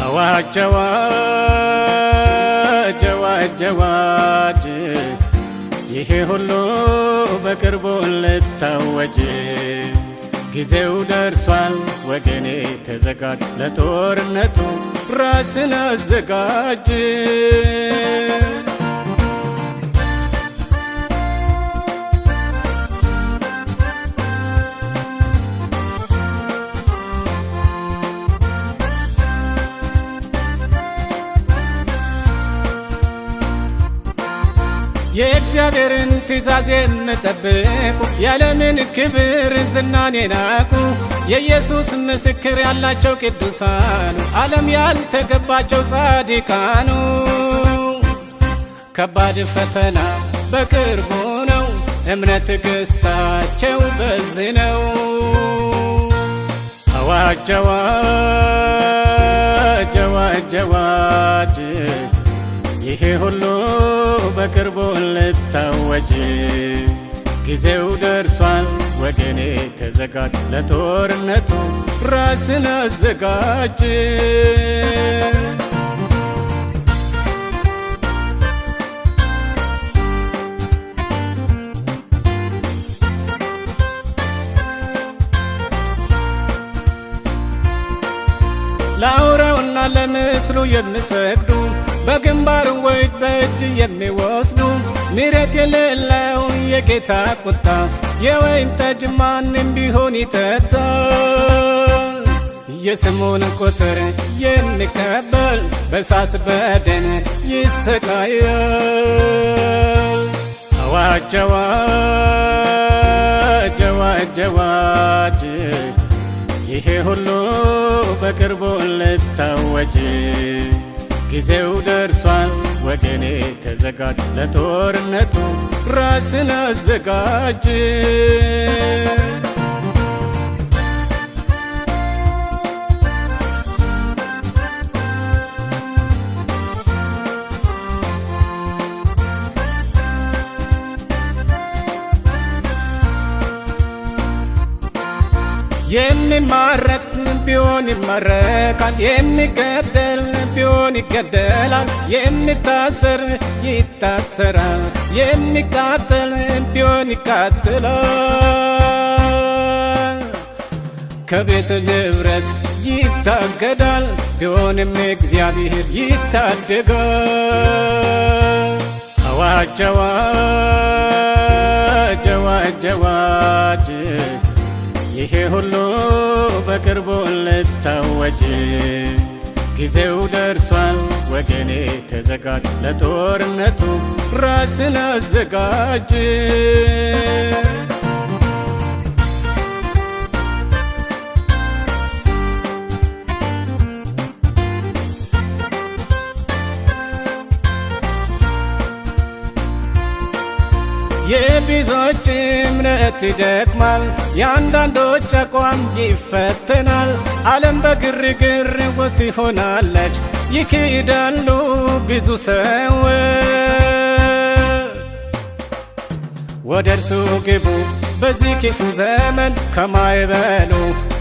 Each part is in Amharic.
አዋጅ አዋጅ አዋጅ አዋጅ ይሄ ሁሉ በቅርቡ ልታወጅ ጊዜው ደርሷል ወገኔ ተዘጋጅ ለጦርነቱ ራስን አዘጋጅ የእግዚአብሔርን ትእዛዝ የምጠብቁ ያለምን ክብር ዝናን የናቁ የኢየሱስ ምስክር ያላቸው ቅዱሳኑ ዓለም ያልተገባቸው ጻድቃኑ ከባድ ፈተና በቅርቡ ነው እምነት ትዕግስታቸው በዚህ ነው አዋጅ አዋጅ አዋጅ አዋጅ ይሄ ሁሉ በቅርቡ ልታወጅ ጊዜው ደርሷል ወገኔ ተዘጋጅ ለጦርነቱ ራስን አዘጋጅ ለአውሬውና ለምስሉ የሚሰግዱ በግንባር ወይ በእጅ የሚወስዱ ምሕረት የሌለው የጌታ ቁጣ የወይን ጠጅ ማንም ቢሆን ይጠጣ የስሙን ቁጥር የሚቀበል በእሳት በደን ይሰቃያል አዋጅ አዋጅ አዋጅ አዋጅ ይሄ ሁሉ በቅርቡ ልታወጅ ጊዜው ደርሷል ወገኔ ተዘጋጅ ለጦርነቱ ራስን አዘጋጅ የሚማረክ ቢሆን ይማረካል የሚገደል ቢሆን ይገደላል የሚታሰር ይታሰራል የሚቃጠል ቢሆን ይቃጠላል ከቤት ንብረት ይታገዳል ቢሆንም እግዚአብሔር ይታደጋል አዋጅ አዋጅ አዋጅ አዋጅ ይሄ ሁሉ በቅርቡ ልታወጅ ጊዜው ደርሷል ወገኔ ተዘጋጅ ለጦርነቱ ራስን አዘጋጅ የብዙዎች እምነት ይደክማል የአንዳንዶች አቋም ይፈተናል ዓለም በግርግር ውስጥ ይሆናለች ይክዳሉ ብዙ ሰዎች ወደ እርሱ ግቡ በዚህ ክፉ ዘመን ከማይበሉ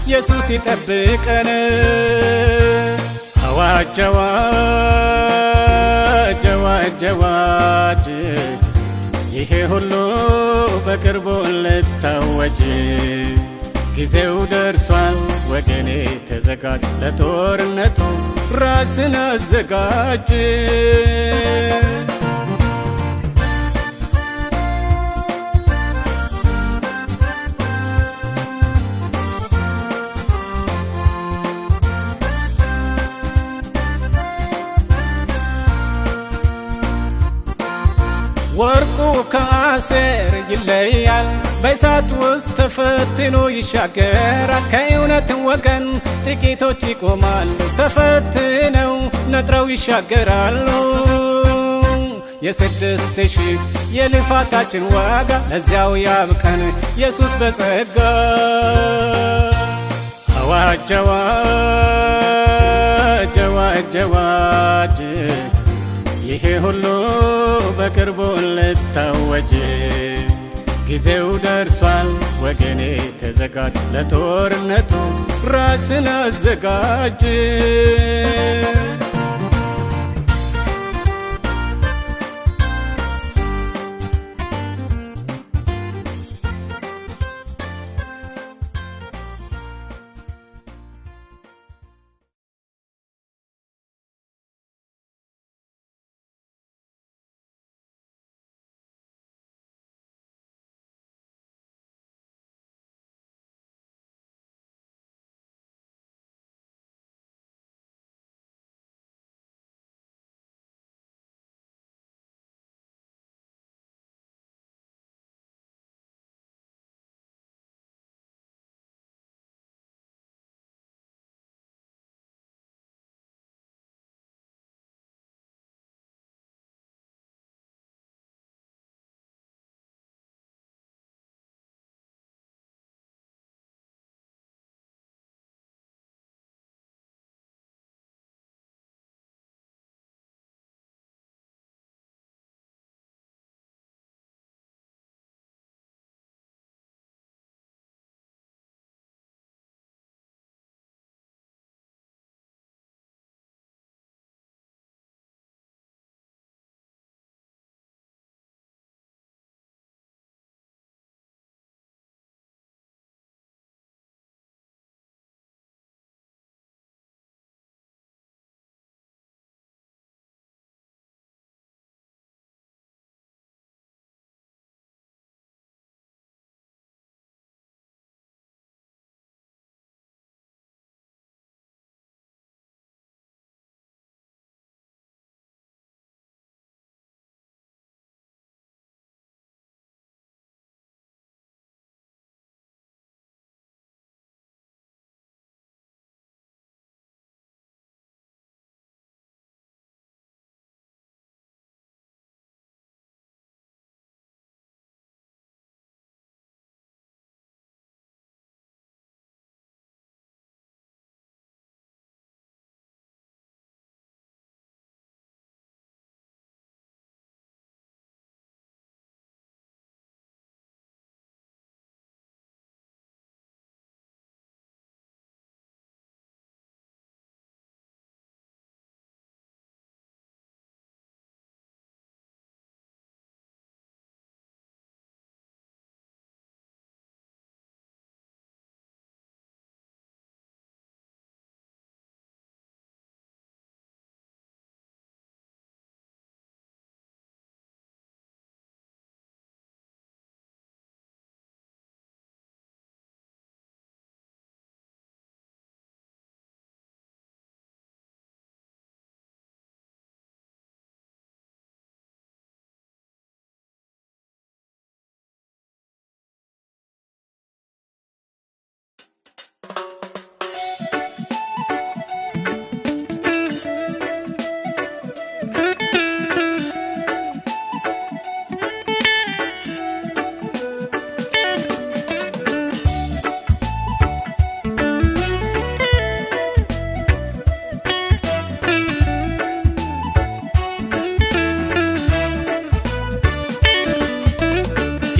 ኢየሱስ ይጠብቀን አዋጅ አዋጅ አዋጅ አዋጅ ይሄ ሁሉ በቅርቡ ልታወጅ ጊዜው ደርሷል ወገኔ ተዘጋጅ ለጦርነቱ ራስን አዘጋጅ ወርቁ ከአሴር ይለያል በእሳት ውስጥ ተፈትኖ ይሻገራል ከእውነት ወገን ጥቂቶች ይቆማሉ ተፈትነው ነጥረው ይሻገራሉ የ6000 የልፋታችን ዋጋ ለዚያው ያብቀን ኢየሱስ በጸጋ አዋጅ አዋጅ አዋጅ አዋጅ ይሄ ሁሉ በቅርቡ ልታወጅ ጊዜው ደርሷል ወገኔ ተዘጋጅ ለጦርነቱ ራስን አዘጋጅ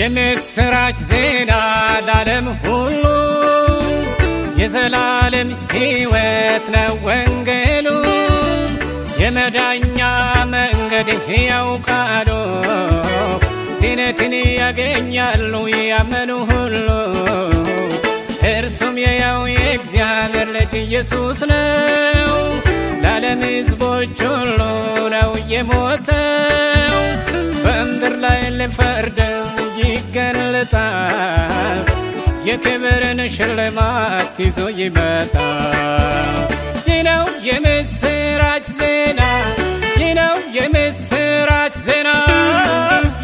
የምስራች ዜና ለዓለም ሁሉ የዘላለም ሕይወት ነው ወንጌሉ የመዳኛ መንገድ ያውቃሉ ድነትን ያገኛሉ ያመኑ ሁሉ እርሱም የያው የእግዚአብሔር ልጅ ኢየሱስ ነው ለዓለም ሕዝቦች ሁሉ ነው የሞተው በምድር ላይ ለፍርድ ይገለጣል የክብርን ሽልማት ይዞ ይመጣል ይህ ነው የምስራች ዜና ይህ ነው የምስራች ዜና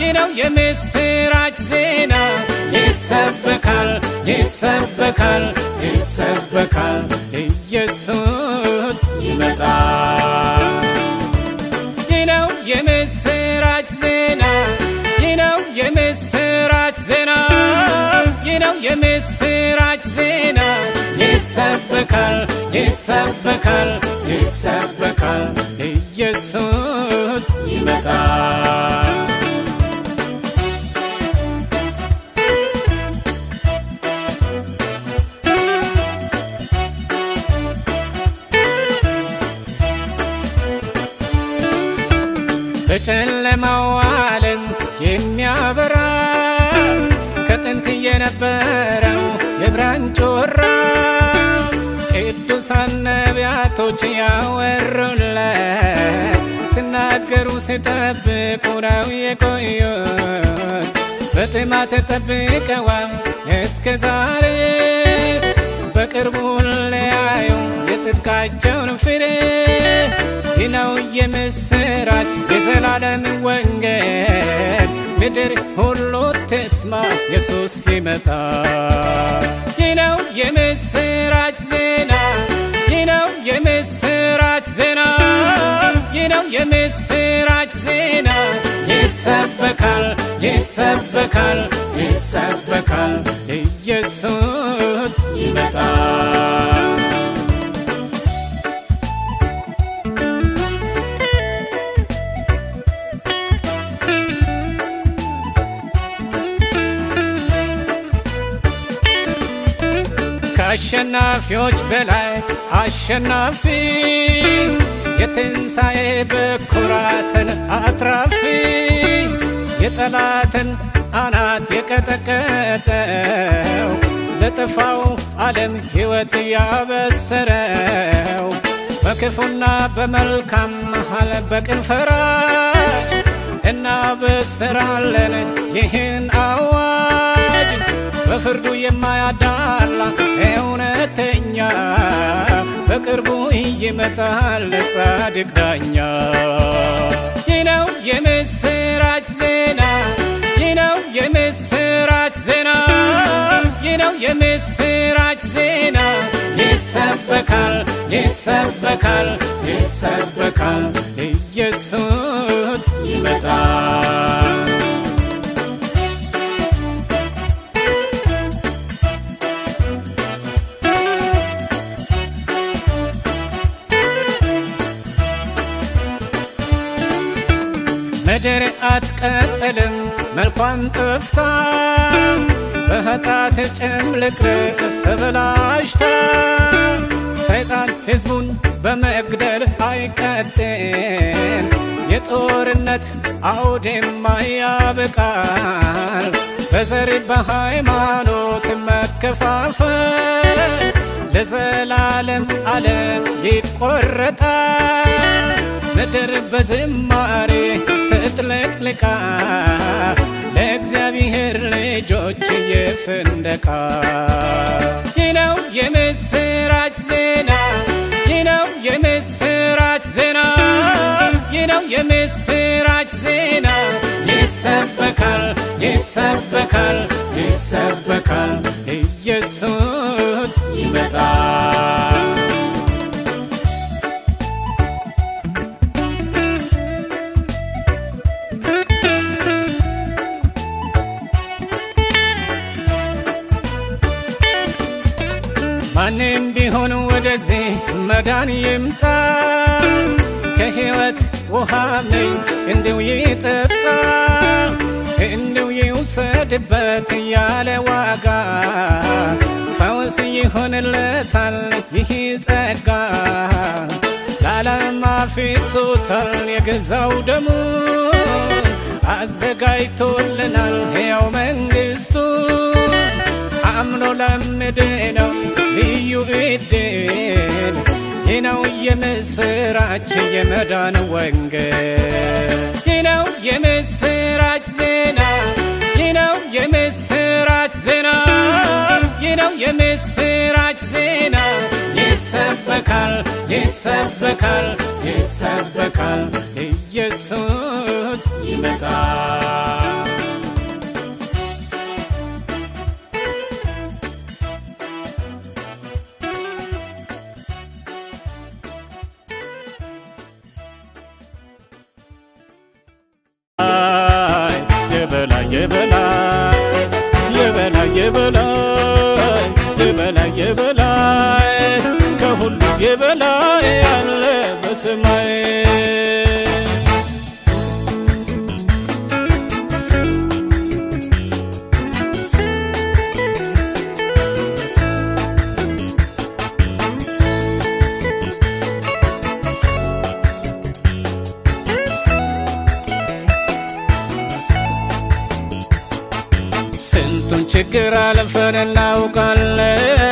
ይህ ነው የምስራች ዜና ይሰበካል ይሰበካል ይሰበካል ኢየሱስ ይመጣል ይህ ነው የምስራች ዜና ይህ ነው የምስራች ዜና ይህ ነው የምስራች ዜና ይሰበካል ይሰበካል ይሰበካል ኢየሱስ ይመጣል። በጨለማው ዓለም የሚያበራ ከጥንት የነበረው የብርሃን ጮራ ቅዱሳን ነቢያቶች ያወሩለት ሲናገሩ ሲጠብቁ ነው የቆዩት። በጥማት ጠብቀዋል እስከ ዛሬ በቅርቡ ሊያዩ የጽድቃቸውን ፍሬ። ይህ ነው የምስራች የዘላለም ወንጌል ምድር ሁሉ ትስማ ኢየሱስ ይመጣል። ይህ ነው የምስራች ዜና ይህ ነው የምስራች ዜና ይህ ነው የምስራች ዜና ይሰበካል ይሰበካል ይሰበካል ኢየሱስ ይመጣል። ከአሸናፊዎች በላይ አሸናፊ የትንሣኤ በኩራትን አትራፊ የጠላትን አናት የቀጠቀጠው ለጠፋው ዓለም ሕይወት ያበሰረው በክፉና በመልካም መሃል በቅን ፈራጅ እናበስራለን ይህን አዋጅ። በፍርዱ የማያዳላ እውነተኛ በቅርቡ ይመጣል ጻድቅ ዳኛ። ይህ ነው የምስራች ዜና ይህ ነው የምስራች ዜና ይህ ነው የምስራች ዜና ይሰበካል ይሰበካል ይሰበካል ኢየሱስ ይመጣል። ምድር አትቀጥልም መልኳን ጠፍታ በኃጢአት ጭምልቅልቅ ተበላሽታ። ሰይጣን ሕዝቡን በመግደል አይቀጥል የጦርነት አውድማ ያበቃል። በዘር በሃይማኖት መከፋፈል ለዘላለም ዓለም ይቆረጣል። ምድር በዝማሬ ተጥለቅልቃ ለእግዚአብሔር ልጆች የፍንደቃ። ይህ ነው የምስራች ዜና ይህ ነው የምስራች ዜና ይህ ነው የምስራች ዜና ይሰበካል ይሰበካል ይሰበካል ኢየሱስ ይመጣል። ማንም ቢሆን ወደዚህ መዳን ይምጣ ከሕይወት ውሃ ምንጭ እንዲሁ ይጠጣ እንዲሁ ይውሰድበት ያለ ዋጋ ፈውስ ይሆንለታል ይህ ጸጋ። ለዓለም አፍስሶታል የገዛው ደሙን አዘጋጅቶልናል ሕያው መንግሥቱን። አምኖ ለሚድነው ልዩ ዕድል ይህ ነው የምስራች የመዳን ወንጌል። ይህ ነው የምስራች ዜና ይህ ነው የምስራች ዜና ይህ ነው የምስራች ዜና ይሰበካል ይሰበካል ይሰበካል ኢየሱስ ይመጣል። የበላይ የበላይ የበላይ የበላይ የበላይ የበላይ የበላይ ያለ በሰማይ ስንቱን ችግር አልፈን እናውቃለን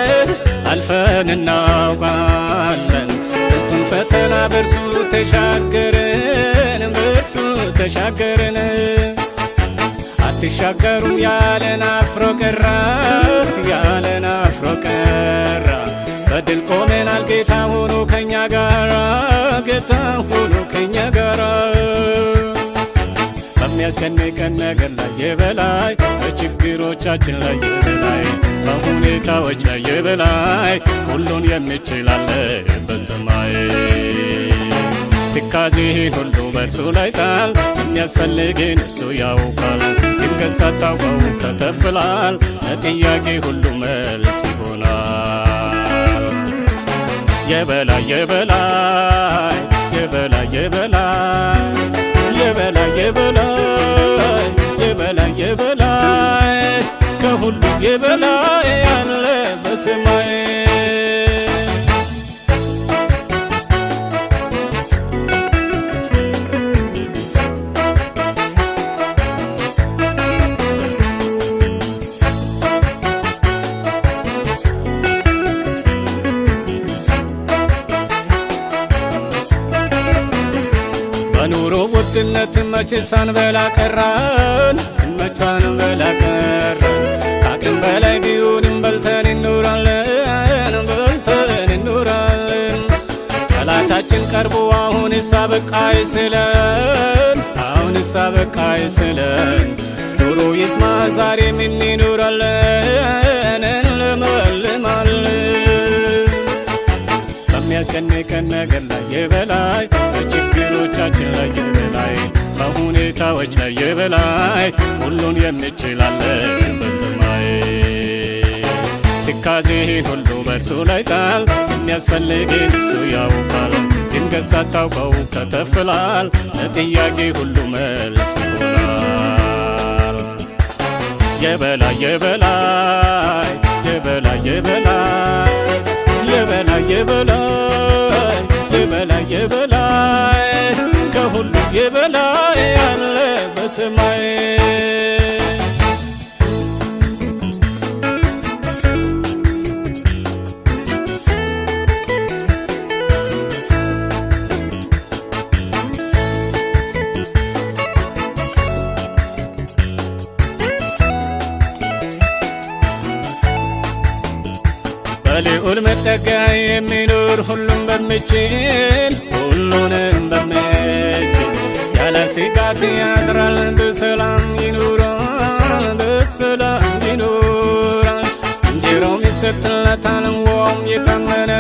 ስንቱን ፈተና በርሱ ተሻገርን አትሻገሩም ያለን አፍሮ ቀረ በድል ቆመናል ጌታ ሆኖ ከኛ ጋራ በሚያስጨንቀን ነገር ላይ የበላይ በችግሮቻችን ላይ የበላይ በሁኔታዎች ላይ የበላይ ሁሉን የሚችል አለ በሰማይ ትካዜህን ሁሉ በእርሱ ላይ ጣል የሚያስፈልግን እርሱ ያውቃል ድንገት ሳታውቀው ተተፍላል ለጥያቄ ሁሉ መልስ ይሆናል የበላይ ከሁሉ የበላይ ያለ በሰማይ በኑሮ ውድነት መቼ ሳንበላ ቀረን ከአቅም በላይ ቢሆንም በልተን እንኖራለን ጠላታችን ቀርቦ አሁንስ አበቃ ይስለን ጆሮ ይስማ ዛሬም እንኖራለን እንለመልማለን በሚያስጨንቀን ነገር ላይ የበላይ በችግሮቻችን ላይ የበላይ በሁኔታዎች ላይ የበላይ ሁሉን የሚችል አለ በሰማይ ትካዜህን ሁሉ በእርሱ ላይ ጣል የሚያስፈልግን እርሱ ያውቃል ድንገት ሳታውቀው ተተፍላል ለጥያቄ ሁሉ መልስ ይሆናል የበላይ ከሁሉ የበላይ ያለ በሰማይ በልዑል መጠጊያ የሚኖር ሁሉንም በሚችል ያለ ስጋት ያድራል በሰላም ይኖራል እንጀራውም ይሰጥለታል ውሃውም የታመነ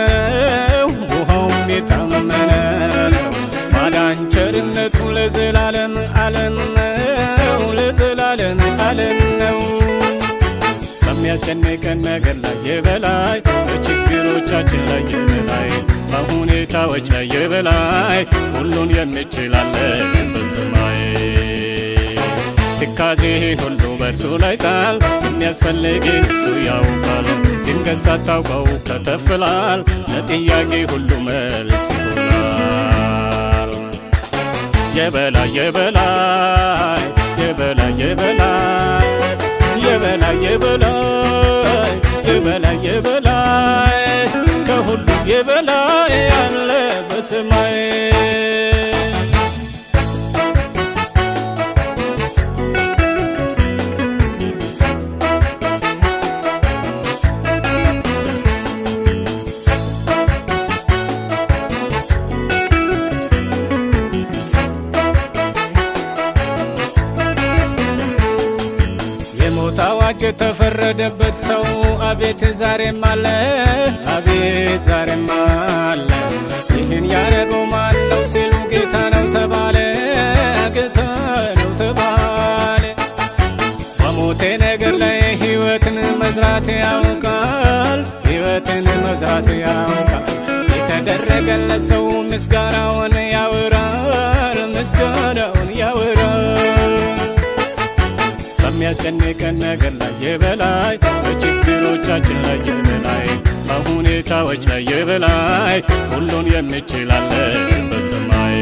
ነው ማዳን ቸርነቱ ለዘላለም ዓለም ነው በሚያስጨንቀን ነገር ላይ የበላይ በችግሮቻችን ላይ የበላይ በሁኔታዎች ላይ የበላይ ሁሉን የሚችል አለ በሰማይ ትካዜህን ሁሉ በእርሱ ላይ ጣል የሚያስፈልግን እርሱ ያውቃል ድንገት ሳታውቀው ተተፍላል ለጥያቄ ሁሉ መልስ ይሆናል የበላይ ከሁሉ የበላይ ያለ በሰማይ አዋጅ የተፈረደበት ሰው አቤት ዛሬም አለ ይህን ያረገው ማን ነው ሲሉ ጌታ ነው ተባለ በሞቴ ነገር ላይ ሕይወትን መዝራት ያውቃል የተደረገ ምስጋናውን ያወራል፣ ምስጋናውን ያወራል። በሚያስጨንቀን ነገር ላይ የበላይ፣ በችግሮቻችን ላይ የበላይ፣ በሁኔታዎች ላይ የበላይ፣ ሁሉን የሚችል አለ በሰማይ።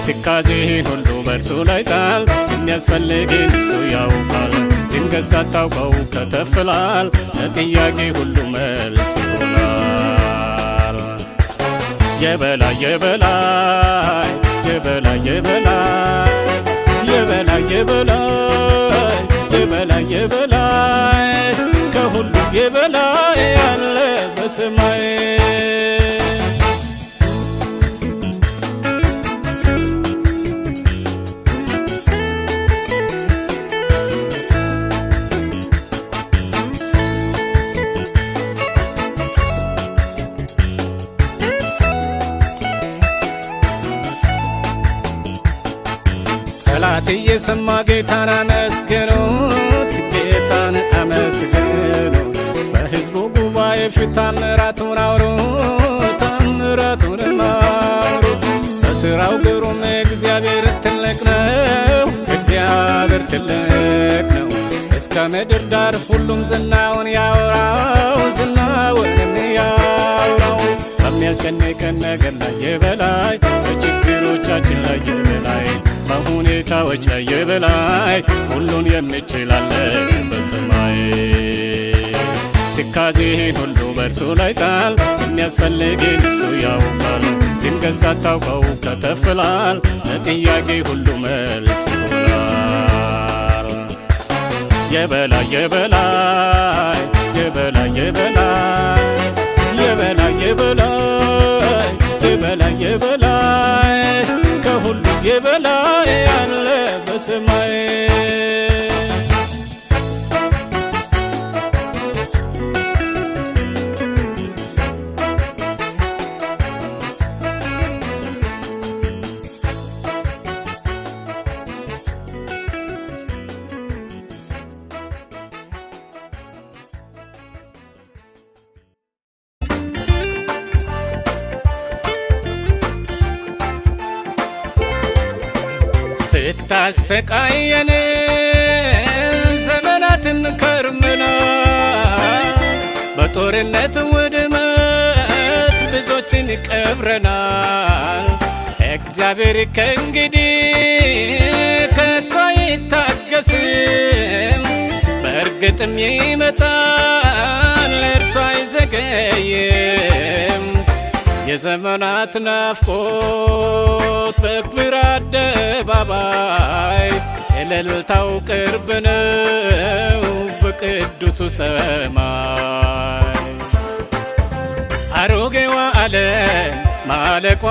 ትካዜህን ሁሉ በእርሱ ላይ ጣል፣ የሚያስፈልግህን እርሱ ያውቃል። ድንገት ሳታውቀው ከተፍላል፣ ለጥያቄ ሁሉ መልስ ይሆናል። የበላይ የበላይ የበላይ የበላይ የበላይ የበላይ የበላይ የበላይ ከሁሉ የበላይ ያለ በሰማይ። ጠላት እየሰማ ጌታን አመስግኑት፣ ጌታን አመስግኑት። በሕዝቡ ጉባኤ ፊት ታምራቱን አውሩ፣ ታምራቱን አውሩ። በሥራው ግሩም እግዚአብሔር ትልቅ ነው፣ እግዚአብሔር ትልቅ ነው። እስከ ምድር ዳር ሁሉም ዝናውን ያወራው፣ ዝናውንም ያውራው። በሚያስጨንቀን ነገር ላይ የበላይ፣ በችግሮቻችን ላይ የበላይ፣ በሁኔታዎች ላይ የበላይ፣ ሁሉን የሚችል አለ በሰማይ። ትካዜህን ሁሉ በእርሱ ላይ ጣል፣ የሚያስፈልግህን እርሱ ያውቃል። ድንገት ሳታውቀው ከተፍላል፣ ለጥያቄ ሁሉ መልስ ይሆናል። የበላይ የበላይ የበላይ የበላይ የበላይ የበላይ የበላይ የበላይ ከሁሉ የበላይ ያለ በሰማይ። ስታሰቃየን ዘመናትን ከርመናል፣ በጦርነት ውድመት ብዙዎችን ቀብረናል። እግዚአብሔር ከእንግዲህ ከቶ አይታገስም፣ በእርግጥም ይመጣል እርሱ አይዘገይም። የዘመናት ናፍቆት በክብር አደባባይ፣ እልልታው ቅርብ ነው በቅዱሱ ሰማይ። አሮጌዋ ዓለም ማለቋ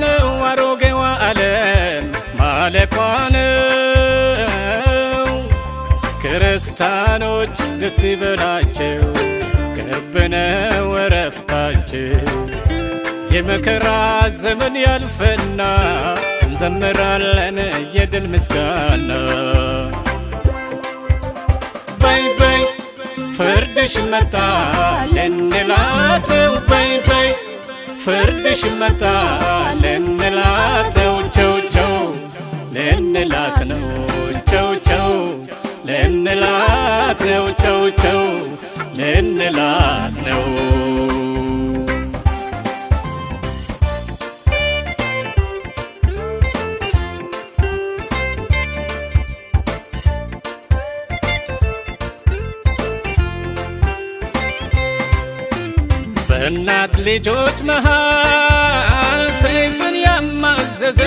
ነው፣ አሮጌዋ ዓለም ማለቋ ነው። ክርስቲያኖች ደስ ይበላቸው፣ ቅርብ ነው ዕረፍታቸው። የመከራ ዘመን ያልፈና እንዘምራለን የድል ምስጋና። በይ በይ ፍርድሽ መጣ ልንላት ነው፣ በይ በይ ፍርድሽ መጣ ልንላት ነው። ቸው ቸው ልንላት ነው፣ ቸው ቸው ልንላት ነው፣ ቸው ቸው ልንላት ነው። በእናት ልጆች መሃል ሰይፍን ያማዘዘች፣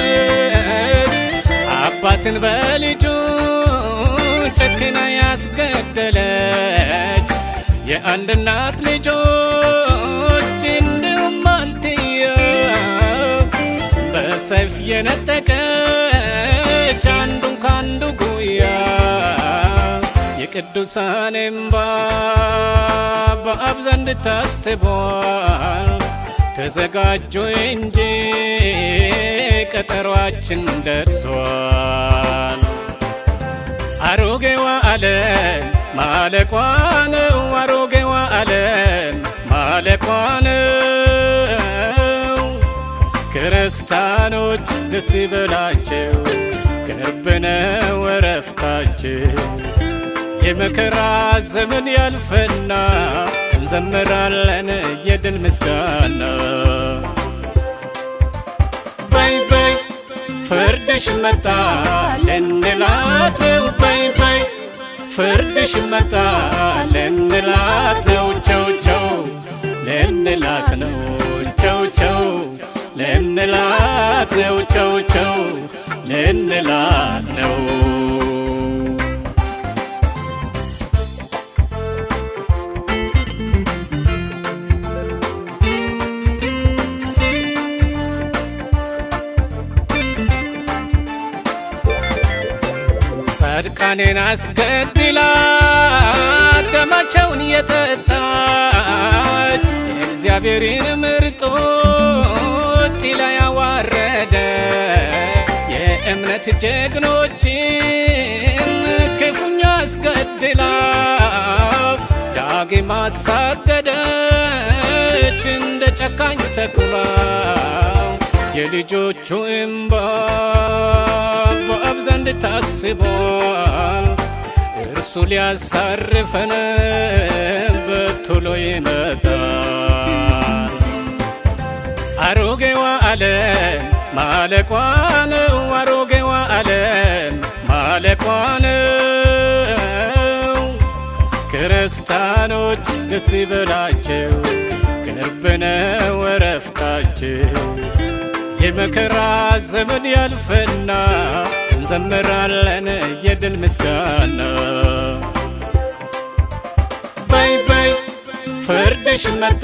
አባትን በልጁ ጨክና ያስገደለች፣ የአንድ እናት ልጆች እንዲሁም አንትያ በሰይፍ የነጠቀች አንዱን ካንዱ ጉያ። የቅዱሳን እንባ በአብ ዘንድ ታስቧል፣ ተዘጋጁ እንጂ ቀጠሯችን ደርሷል። አሮጌዋ ዓለም ማለቋ ነው፣ አሮጌዋ ዓለም ማለቋ ነው። ክርስቲያኖች ደስ ይበላቸው ቅርብ ነው ዕረፍታችን። የመከራ ዘመን ያልፈና እንዘምራለን የድል ምስጋና። በይ በይ ፍርድሽ መጣ ልንላት ነው። በይ በይ ፍርድሽ መጣ ልንላት ነው። ቸው ቸው ልንላት ነው። ቸው ቸው ልንላት ነው። ቸው ቸው ልንላት ነው። ጻድቃኔን አስገድላ ደማቸውን የጠጣች የእግዚአብሔርን ምርጦች ላይ ያዋረደ የእምነት ጀግኖችን ክፉኛ አስገድላ ዳግም አሳደደች እንደ ጨካኝ ተኩላ። የልጆቹ እምባ በአብ ዘንድ ታስቧል። እርሱ ሊያሳርፈን በቶሎ ይመጣል። አሮጌዋ ዓለም ማለቋ ነው። አሮጌዋ ዓለም ማለቋ ነው። ክርስቲያኖች ደስ ይበላቸው ቅርብ ነው ዕረፍታችን። የመከራ ዘመን ያልፈና እንዘምራለን የድል ምስጋና። በይ በይ ፍርድሽ መጣ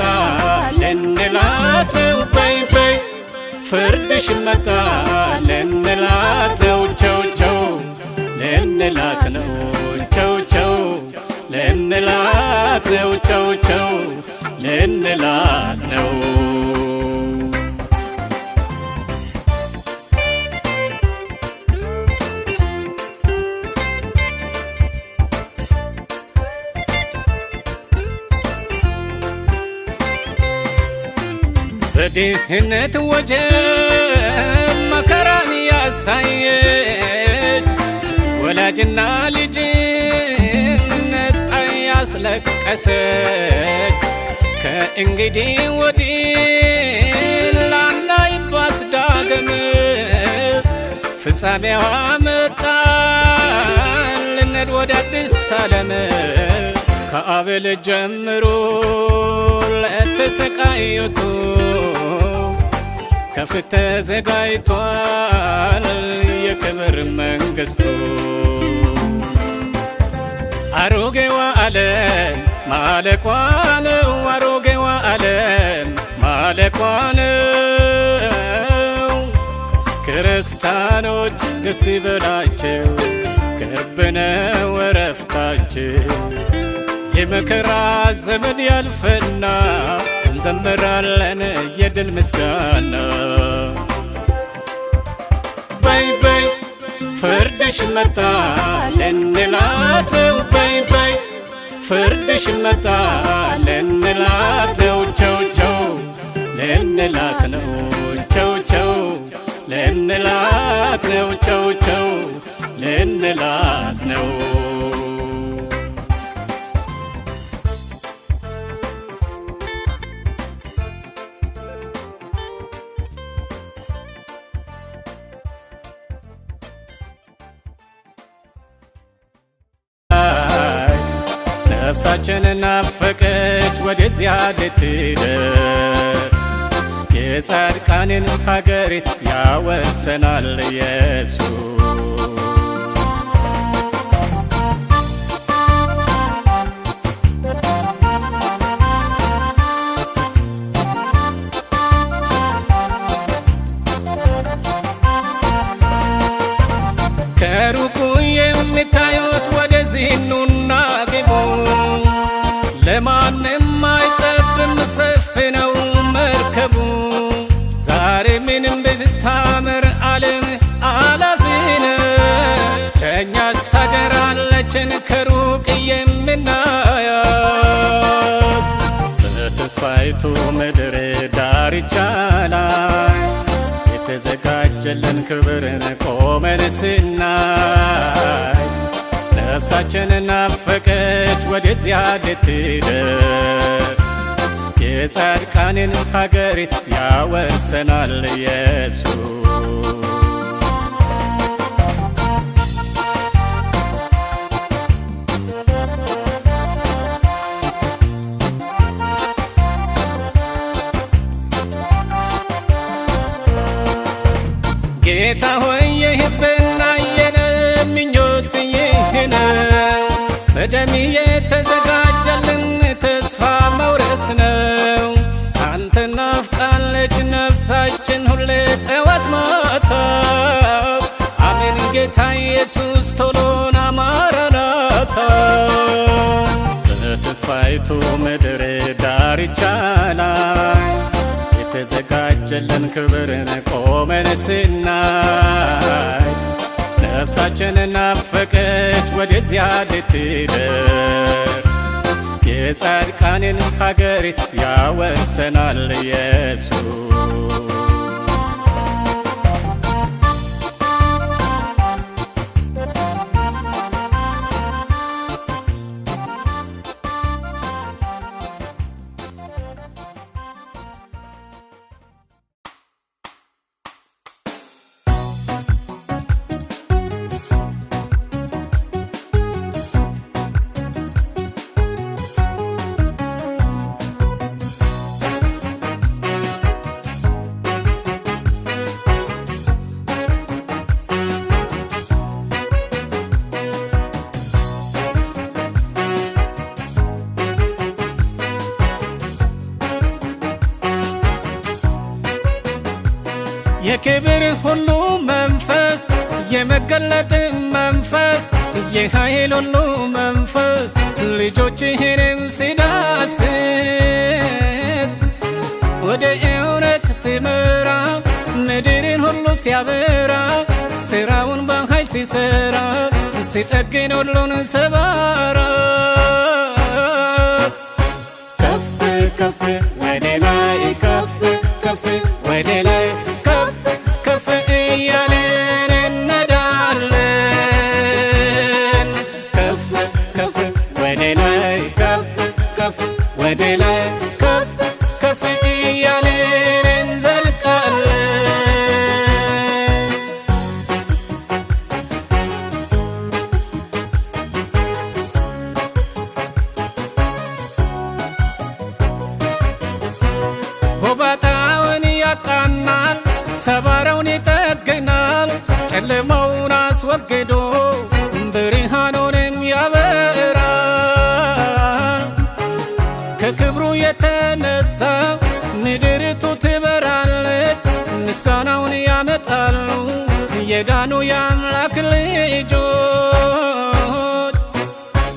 ልንላት ነው። በይ በይ ፍርድሽ መጣ ልንላት ነው። ቸው ቸው ልንላት ነው። ቸው ቸው ልንላት ነው። ቸው ቸው ልንላት ነው። በድህነት ወጀብ መከራን ያሳየች ወላጅና ልጅን ነጥቃ ያስለቀሰች ከእንግዲህ ወዲህ ላናይባት ዳግም ፍጻሜዋ መጣን ልንሄድ ወደ አዲስ ዓለም። ከአቤል ጀምሮ ለተሰቃዩቱ ከፊት ተዘጋጅቷል የክብር መንግሥቱ። አሮጌዋ ዓለም ማለቋ ነው። አሮጌዋ ዓለም ማለቋ ነው። ክርስቲያኖች ደስ ይበላቸው ቅርብ ነው ዕረፍታችን። የመከራ ዘመን ያልፈና እንዘምራለን የድል ምስጋና። በይ በይ ፍርድሽ መጣ ልንላት ነው። በይ በይ ፍርድሽ መጣ ልንላት ነው። ቸው ቸው ልንላት ነው። ቸው ቸው ልንላት ነው። ቸው ቸው ልንላት ነው። ነፍሳችን ናፈቀች ወደዚያ ልትደር የጻድቃንን ሀገር ያወርሰናል ኢየሱስ። ከሩቁ የሚታዩት ወደዚህ ኑና ግቡ፣ ለማንም አይጠብም ሰፊ ነው መርከቡ። ዛሬ ምንም ብታምር ዓለም አላፊ ነው፣ ለእኛስ ሀገር አለችን ከሩቅ የምናያት። በተስፋይቱ ምድር ዳርቻ ላይ የተዘጋጀልን ክብርን ቆመን ስናይ ነፍሳችን ናፈቀች ወደዚያ ልትደርስ የጻድቃንን ሀገር ያወርሰናል ኢየሱስ። ጌታ ሆይ የሕዝብና የነፍስ ምኞት ይህ ነው፣ በደም የተዘጋጀልን ተስፋ መውረስ ነው። አንተን ናፍቃለች ነፍሳችን ሁሌ ጠዋት ማታ። አሜን ጌታ ኢየሱስ ቶሎና ማራናታ። በተስፋይቱ ምድር ዳርቻ ላይ የተዘጋጀልን ክብርን ቆመን ስናይ ነፍሳችን ናፈቀች ወደዚያ ልትደርስ የጻድቃንን ሀገር ያወርሰናል ኢየሱስ። የክብር ሁሉ መንፈስ የመገለጥ መንፈስ የኃይል ሁሉ መንፈስ ልጆችህንም ሲዳስስ ወደ እውነት ሲመራ ምድርን ሁሉ ሲያበራ ስራውን በኃይል ሲሰራ ሲጠግን ሁሉን ሰባራ ከፍ ከፍ ወደ ላይ ከፍ ከፍ ወደ ላይ ወደ ላይ ከፍ ከፍ እያልን እንዘልቃለን። ጎባጣውን ያቃናል፣ ሰባራውን ይጠግናል፣ ጨለማውን አስወግዶ ብርሃኑንም ያበራል። ከክብሩ የተነሳ ምድርቱ ትበራለች፣ ምስጋናውን ያመጣሉ የዳኑ የአምላክ ልጆች።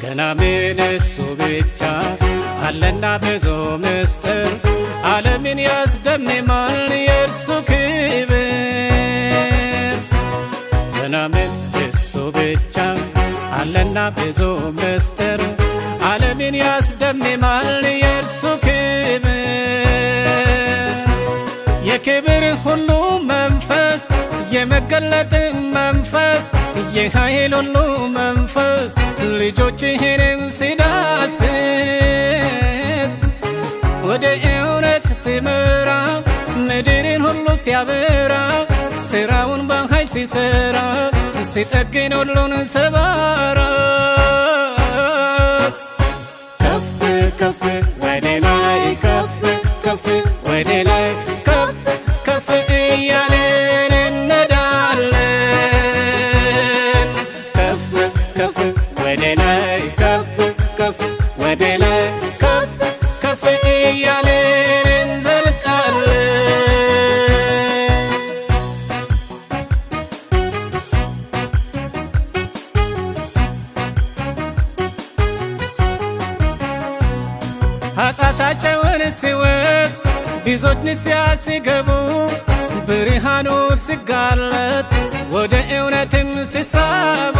ገና ምን እሱ ብቻ አለና ብዙ ምስጢር ዓለምን ያስደምማል የእርሱ ክብር። ገና ምን እሱ ብቻ አለና ብዙ ምስጢር ዓለምን ያስደምማል የእርሱ ክብር። የክብር ሁሉ መንፈስ የመገለጥ መንፈስ የኃይል ሁሉ መንፈስ ልጆችህንም ሲዳስስ ወደ እውነት ሲመራ ምድርን ሁሉ ሲያበራ ስራውን በኃይል ሲሰራ ሲጠግን ሁሉን ሰባራ ከፍ ወደ ላይ ከፍ ከፍ ወደ ላይ ከፍ ከፍ እያልን እንሄዳለን። ከፍ ከፍ ወደ ላይ ከፍ ከፍ ወደ ላይ ከፍ ከፍ እያልን እንዘልቃለን። ኃጢአታቸውን ሲወቅስ ብዙዎች ንስሐ ሲገቡ ብርሃኑ ሲጋለጥ ወደ እውነትም ሲሳቡ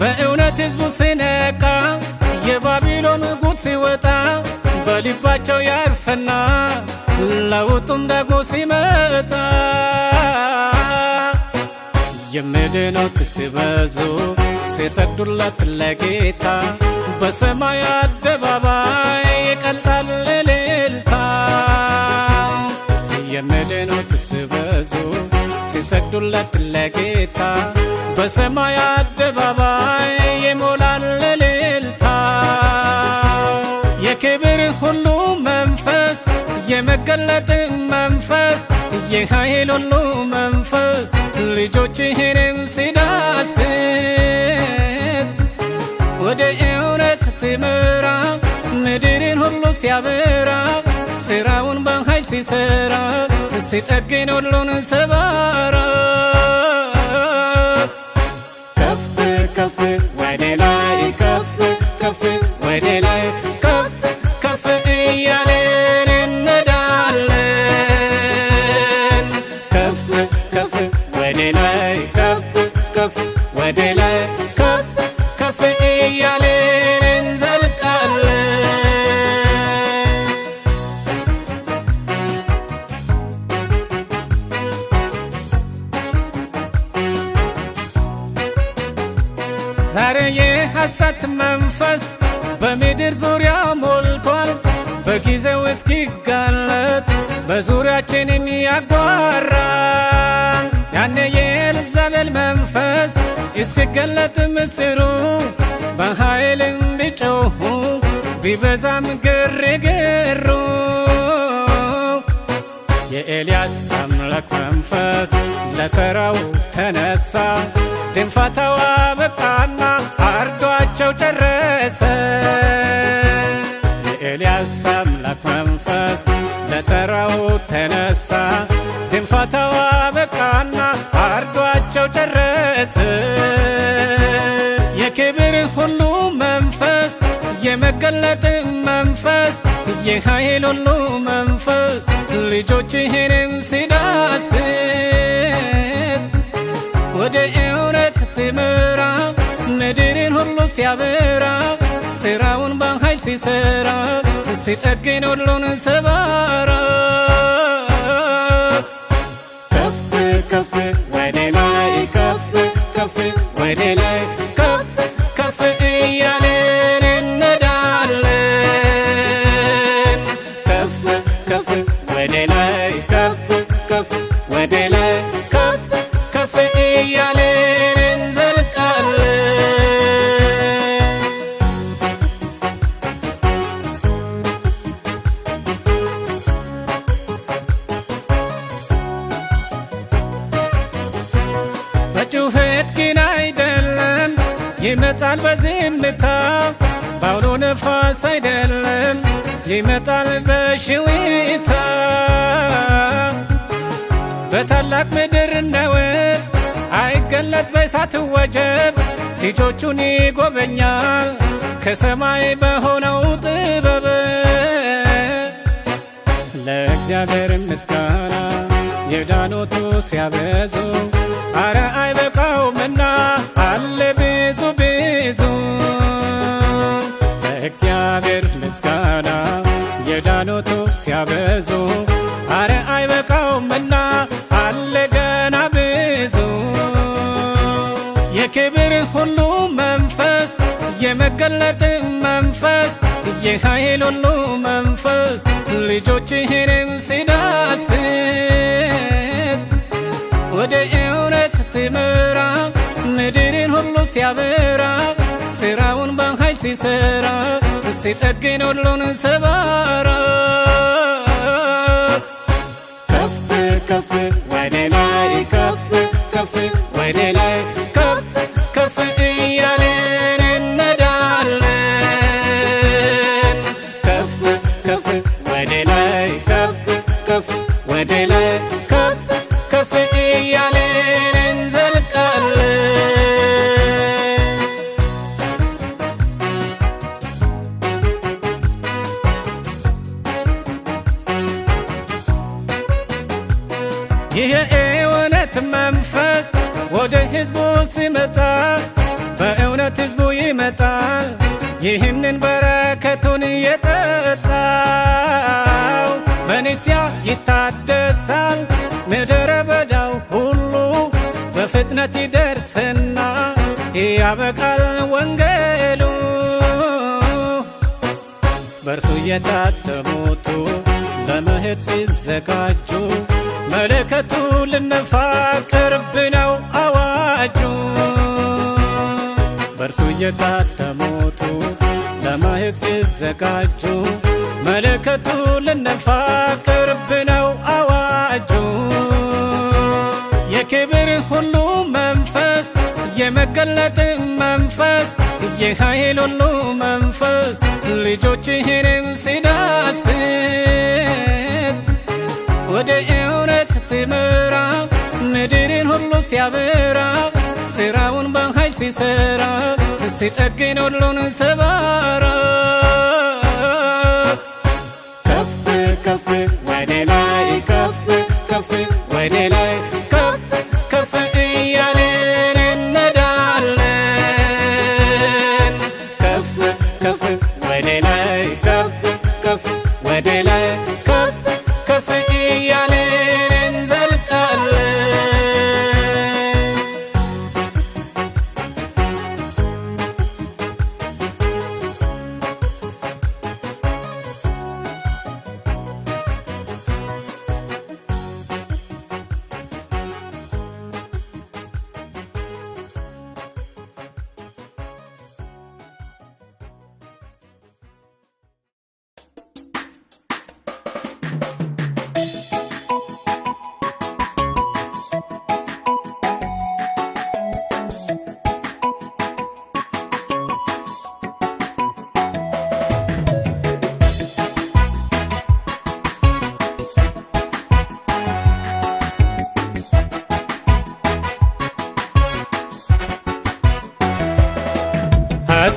በእውነት ሕዝቡ ሲነቃ የባቢሎን ጉድ ሲወጣ በልባቸው ያርፈና ለውጡም ደግሞ ሲመጣ የሚድኑት ሲበዙ ሲሰግዱለት ለጌታ በሰማይ አደባባይ ይቀልጣል እልልታ። የሚድኑት ሲበዙ ሲሰግዱለት ለጌታ በሰማይ አደባባይ ይሞላል እልልታ። የክብር ሁሉ መንፈስ የመገለጥ መንፈስ የኃይል ሁሉ መንፈስ ልጆችህንም ሲዳስስ ወደ እውነት ሲመራ ምድርን ሁሉ ሲያበራ ስራውን በኃይል ሲሰራ ሲጠግን ሁሉን ሰባራ። ከፍ ከፍ ወደ ላይ ከፍ ከፍ ወደ ላይ ከፍ ከፍ እያለን እንሄዳለን። ከፍ ከፍ ወደ ላይ ከፍ ከፍ ወደ ላይ ከፍ ከፍ እያለን እንዘልቃለን። ዛሬ የሐሰት መንፈስ በምድር ዙሪያ ሞልቷል። በጊዜው እስኪጋለጥ በዙሪያችንም ያጓራል። ያኔ የኤልዛቤል መንፈስ እስኪገለጥ ምስጢሩ በኃይልም ቢጮኹ ቢበዛም ግርግሩ የኤልያስ አምላክ መንፈስ ለተራው ተነሳ። ድንፋታው አበቃና አርዷቸው ጨረሰ። የኤልያስ አምላክ መንፈስ ለተራው ተነሳ። ድንፋታው አበቃና አርዷቸው ጨረሰ። የክብር ሁሉ መንፈስ የመገለጥ መንፈስ የኃይል ሁሉ መንፈስ ልጆችህንም ሲዳስስ ወደ እውነት ሲመራ ምድርን ሁሉ ሲያበራ ስራውን በኃይል ሲሰራ ሲጠግን ሁሉን ሰባራ። ከፍ ከፍ ወደ ላይ ከፍ ከፍ ወደ ላይ ከፍ ከፍ እያለን እንሄዳለን። ከፍ ከፍ ወደ ላይ ከፍ ከፍ ወደ ላይ ከፍ ከፍ እያለን እንዘልቃለን። በጩኸት ግን አይደለም ይመጣል በዝምታ፣ ባውሎ ነፋስ አይደለም ይመጣል በሽዊታ። በታላቅ ምድር ነውጥ አይገለጥ በእሳት ወጀብ ልጆቹን ይጎበኛል ከሰማይ በሆነው ጥበብ። ለእግዚአብሔር ምስጋና የዳኖቱ ሲያበዙ አረ አይበቃውምና አለ ብዙ ብዙ። ለእግዚአብሔር ምስጋና የዳኖቱ ሲያበዙ አረ አይበቃውምና አለ ገና ብዙ። የክብር ሁሉ መንፈስ የመገለጥ መንፈስ የኃይል ሁሉ መንፈስ ልጆችህንም ሲዳስስ ወደ እውነት ሲመራ ምድርን ሁሉ ሲያበራ ስራውን በኃይል ሲሰራ ሲጠግን ሁሉን ሰባራ። ከፍ ከፍ ወደ ላይ ከፍ ከፍ ወደ ላይ ከፍ ከፍ እያለን እንሄዳለን። ከፍ ከፍ ወደ ላይ ከፍ ከፍ ወደ ላይ ከፍ ከፍ እያለን እንዘልቃለን። ይህ የእውነት መንፈስ ወደ ሕዝቡ ሲመጣ በእውነት ሕዝቡ ይመጣል። ይህንን በረከቱን የጠጣው በንስያ ይታደሳል። ምድረ በዳው ሁሉ በፍጥነት ይደርስና ያበቃል ወንጌሉ። በእርሱ የታተሙቱ ለመሄድ ሲዘጋጁ መለከቱ ልነፋ ቅርብ ነው አዋጁ። በእርሱ የታተሙቱ ለመሄድ ሲዘጋጁ መለከቱ ልነፋ ቅርብ ነው አዋጁ። የክብር ሁሉ መንፈስ የመገለጥ መንፈስ የኃይል ሁሉ መንፈስ ልጆችህንም ሲዳስስ ወደ እውነት ሲመራ ምድርን ሁሉ ሲያበራ ሥራውን በኃይል ሲሰራ ሲጠግን ሁሉን ሰባራ። ከፍ ከፍ ወደ ላይ ከፍ ከፍ ወደ ላይ ከፍ ከፍ እያልን እንነዳለን። ከፍ ከፍ ወደ ላይ ከፍ ከፍ ወደ ላይ ከፍ ከፍ እያልን እንዘልቃለን።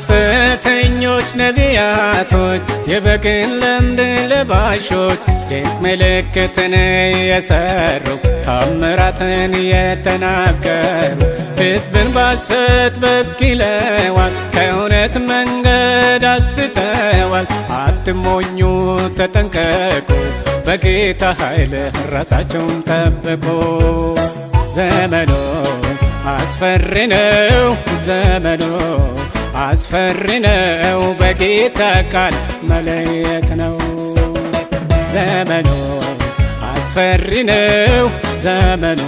ሐሰተኞች ነቢያቶች የበግን ለምድ ለባሾች ድንቅ ምልክትን የሰሩ ታምራትን የተናገሩ ሕዝብን ባሰት በክለዋል፣ ከእውነት መንገድ አስተዋል። አትሞኙ ተጠንቀቁ፣ በጌታ ኃይል ራሳቸውን ጠብቁ። ዘመኑ አስፈሪ ነው፣ ዘመኑ አስፈሪ ነው፣ በጌታ ቃል መለየት ነው። ዘመኑ አስፈሪ ነው፣ ዘመኑ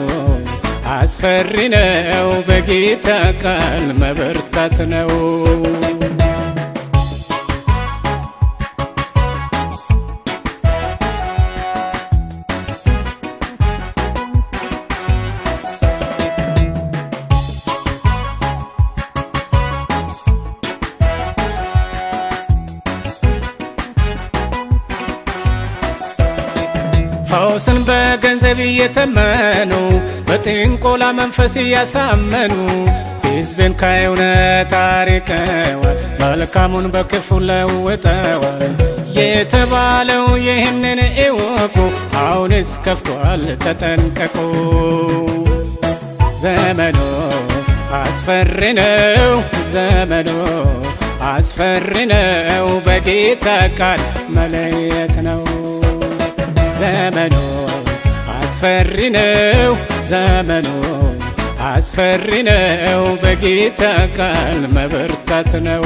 አስፈሪ ነው፣ በጌታ ቃል መበርታት ነው። ፈውስን በገንዘብ እየተመኑ በጥንቆላ መንፈስ እያሳመኑ ሕዝብን ከእውነት አርቀዋል፣ መልካሙን በክፉ ለውጠዋል። የተባለው ይህንን እወቁ፣ አሁንስ ከፍቷል ተጠንቀቁ። ዘመኑ አስፈሪ ነው፣ ዘመኑ አስፈሪ ነው፣ በጌታ ቃል መለየት ነው። ዘመኑ አስፈሪ ነው፣ ዘመኑ አስፈሪ ነው፣ በጌታ ቃል መበርታት ነው።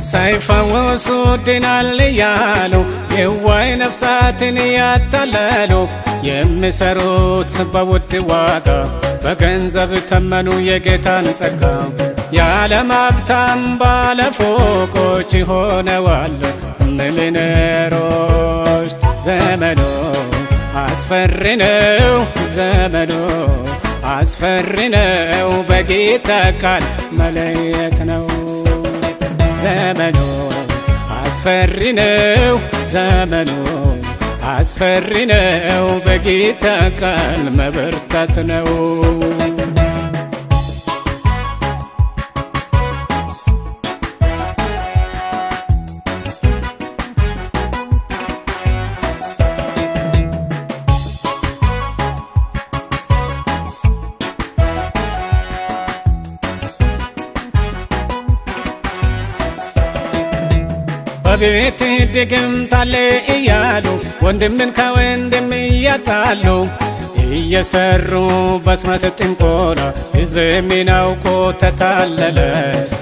ሳይፈወሱ ድናል እያሉ የዋይ ነፍሳትን ያታለሉ የሚሰሩት በውድ ዋጋ በገንዘብ ተመኑ የጌታን ጸጋ። የዓለም ሀብታም ባለፎቆች ሆነዋል ሚሊዮነሮች። ዘመኑ አስፈሪ ነው፣ ዘመኑ አስፈሪ ነው፣ በጌታ ቃል መለየት ነው። ዘመኑ አስፈሪ ነው፣ ዘመኑ አስፈሪ ነው፣ በጌታ ቃል መበርታት ነው። በቤት ድግምት አለ እያሉ ወንድምን ከወንድም እያጣሉ እየሰሩ በስመት ጥንቆላ ሕዝብ የሚናውቆ ተታለለ።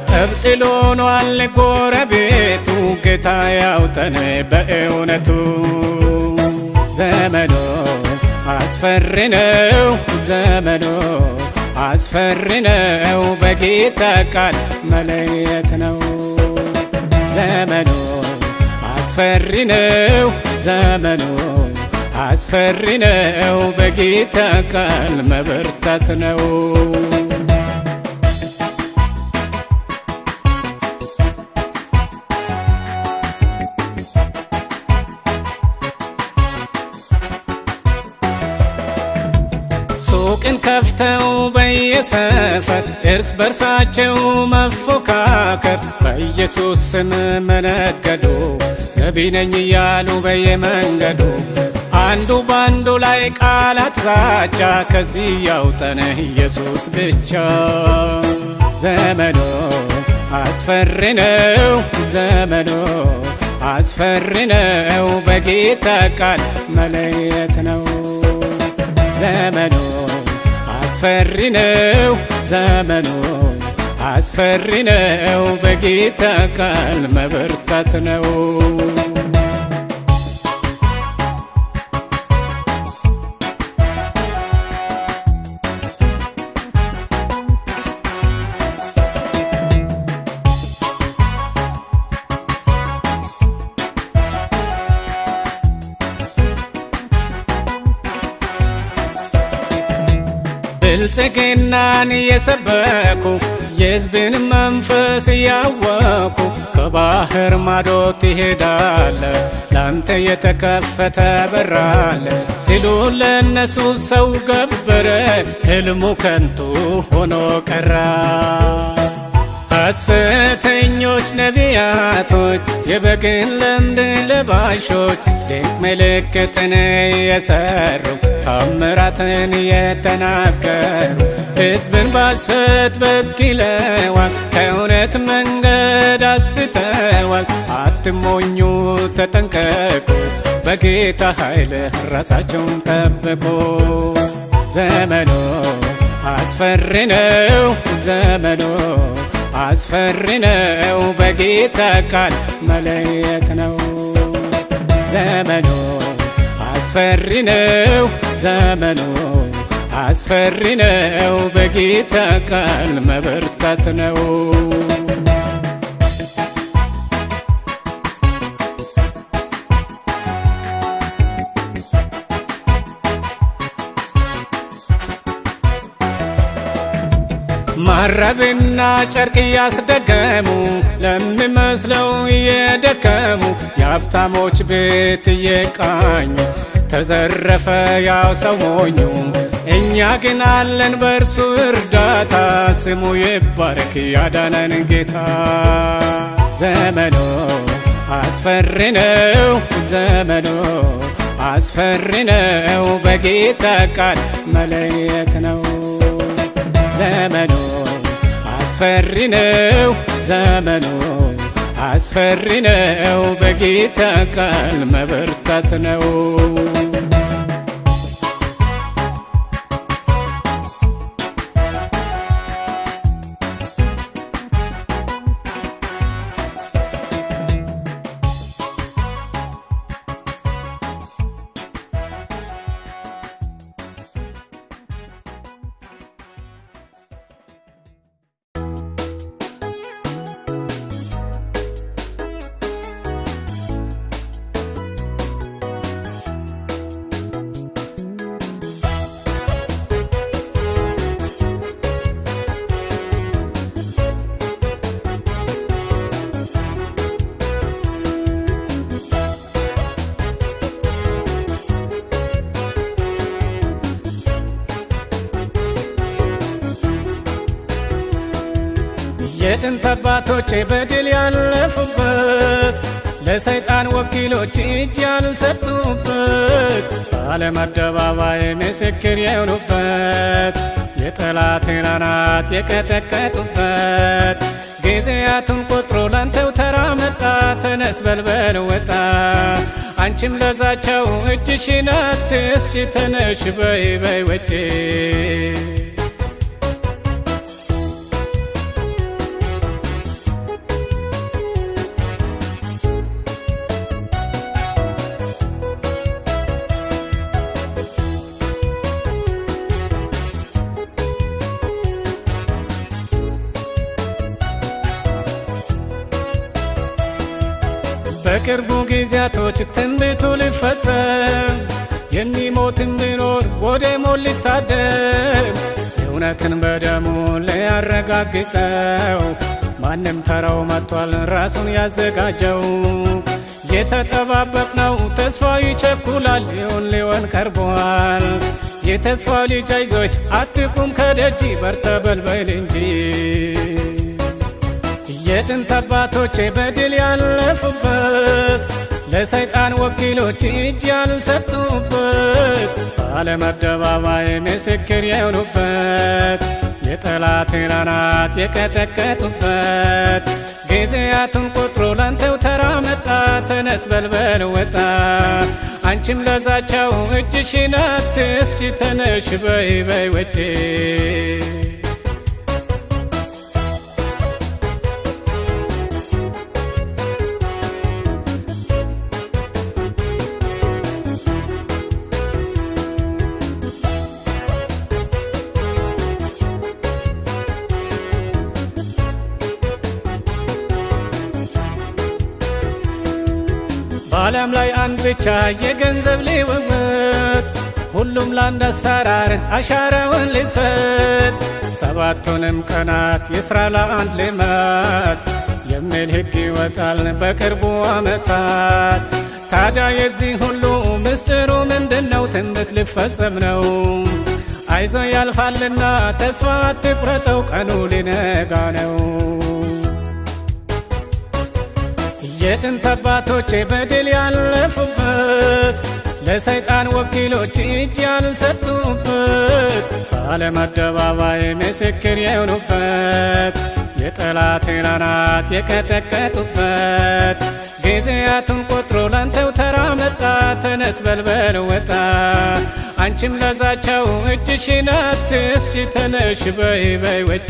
ጠብጥሎ ሆኗል ጎረቤቱ ጌታ ያውጠን በእውነቱ። ዘመኑ አስፈሪ ነው፣ ዘመኑ አስፈሪ ነው፣ በጌታ ቃል መለየት ነው። ዘመኑ አስፈሪ ነው፣ ዘመኑ አስፈሪ ነው፣ በጌታ ቃል መበርታት ነው። ሱቅን ከፍተው በየሰፈር እርስ በርሳቸው መፎካከር በኢየሱስ ስም መነገዱ ነቢይ ነኝ እያሉ በየመንገዱ አንዱ ባንዱ ላይ ቃላት ዛቻ ከዚህ ያውጠን ኢየሱስ ብቻ። ዘመኑ አስፈሪ ነው፣ ዘመኑ አስፈሪ ነው፣ በጌታ ቃል መለየት ነው። ዘመኑ አስፈሪ ነው፣ ዘመኑ አስፈሪ ነው፣ በጌታ ቃል መበርታት ነው። ብልጽግናን የሰበኩ የሕዝብን መንፈስ ያወኩ ከባህር ማዶ ትሄዳለ ላንተ የተከፈተ በር አለ ሲሉ ለነሱ ሰው ገበረ ሕልሙ ከንቱ ሆኖ ቀራ። ሐሰተኞች ነቢያቶች የበግን ለምድ ለባሾች ድንቅ ምልክትን የሰሩ ታምራትን የተናገሩ ሕዝብን ባሰት በክለዋል፣ ከእውነት መንገድ አስተዋል። አትሞኙ ተጠንቀቁ፣ በጌታ ኃይል ራሳቸውን ጠብቁ። ዘመኑ አስፈሪ ነው፣ ዘመኑ አስፈሪ ነው፣ በጌታ ቃል መለየት ነው። ዘመኑ አስፈሪ ነው፣ ዘመኑ አስፈሪ ነው፣ በጌታ ቃል መበርታት ነው። ማረብና ጨርቅ ያስደገሙ ለሚመስለው እየደከሙ የሀብታሞች ቤት እየቃኙ ተዘረፈ ያው ሰው ሞኙ። እኛ ግን አለን በእርሱ እርዳታ፣ ስሙ ይባረክ ያዳነን ጌታ። ዘመኑ አስፈሪ ነው፣ ዘመኑ አስፈሪ ነው፣ በጌታ ቃል መለየት ነው። ዘመኑ አስፈሪ ነው፣ ዘመኑ አስፈሪ ነው፣ በጌታ ቃል መበርታት ነው። የጥንት አባቶች በድል ያለፉበት ለሰይጣን ወኪሎች እጅ ያልሰጡበት በዓለም አደባባይ ምስክር የሆኑበት የጠላትን አናት የቀጠቀጡበት ጊዜያቱን ቆጥሮ ላንተው ተራ መጣ። ተነስ በልበል ወጣ አንቺም ለዛቸው እጅሽን አትስጪ። ተነሽ በይ በይ ወጪ በቅርቡ ጊዜያቶች ትንቢቱ ሊፈጸም የሚሞትም ቢኖር ወደ ሞት ሊታደም እውነትን በደሙ ሊያረጋግጠው ማንም ተራው መጥቷል ራሱን ያዘጋጀው። የተጠባበቅነው ተስፋ ይቸኩላል ሊሆን ቀርቧል። የተስፋ ልጅ አይዞይ አትቁም ከደጅ በርታ በልበል እንጂ የጥንት አባቶቼ በድል ያለፉበት ለሰይጣን ወኪሎች እጅ ያልሰጡበት በዓለም አደባባይ ምስክር የሆኑበት የጠላትን አናት የቀጠቀጡበት ጊዜያቱን ቆጥሮ ላንተው ተራ መጣ። ተነስ በልበል ወጣ አንቺም ለዛቸው እጅሽን አትስጪ። ተነሽ በይ በይ ወጪ በዓለም ላይ አንድ ብቻ የገንዘብ ልውውጥ ሁሉም ለአንድ አሰራር አሻራውን ሊሰጥ ሰባቱንም ቀናት ይስራ ለአንድ ልማት የሚል ሕግ ይወጣል በቅርቡ ዓመታት። ታዲያ የዚህ ሁሉ ምስጢሩ ምንድነው? ትንቢት ሊፈጸም ነው። አይዞ ያልፋልና ተስፋ አትቁረጠው ቀኑ ሊነጋ ነው። የጥንት አባቶቼ በድል ያለፉበት ለሰይጣን ወኪሎች እጅ ያልሰጡበት በዓለም አደባባይ ምስክር የሆኑበት የጠላትን አናት የቀጠቀጡበት ጊዜያቱን ቆጥሮ ላንተው ተራ መጣ። ተነስ በልበል ወጣ አንቺም ለዛቸው እጅሽን አትስጪ። ተነሽ በይ በይ ወጪ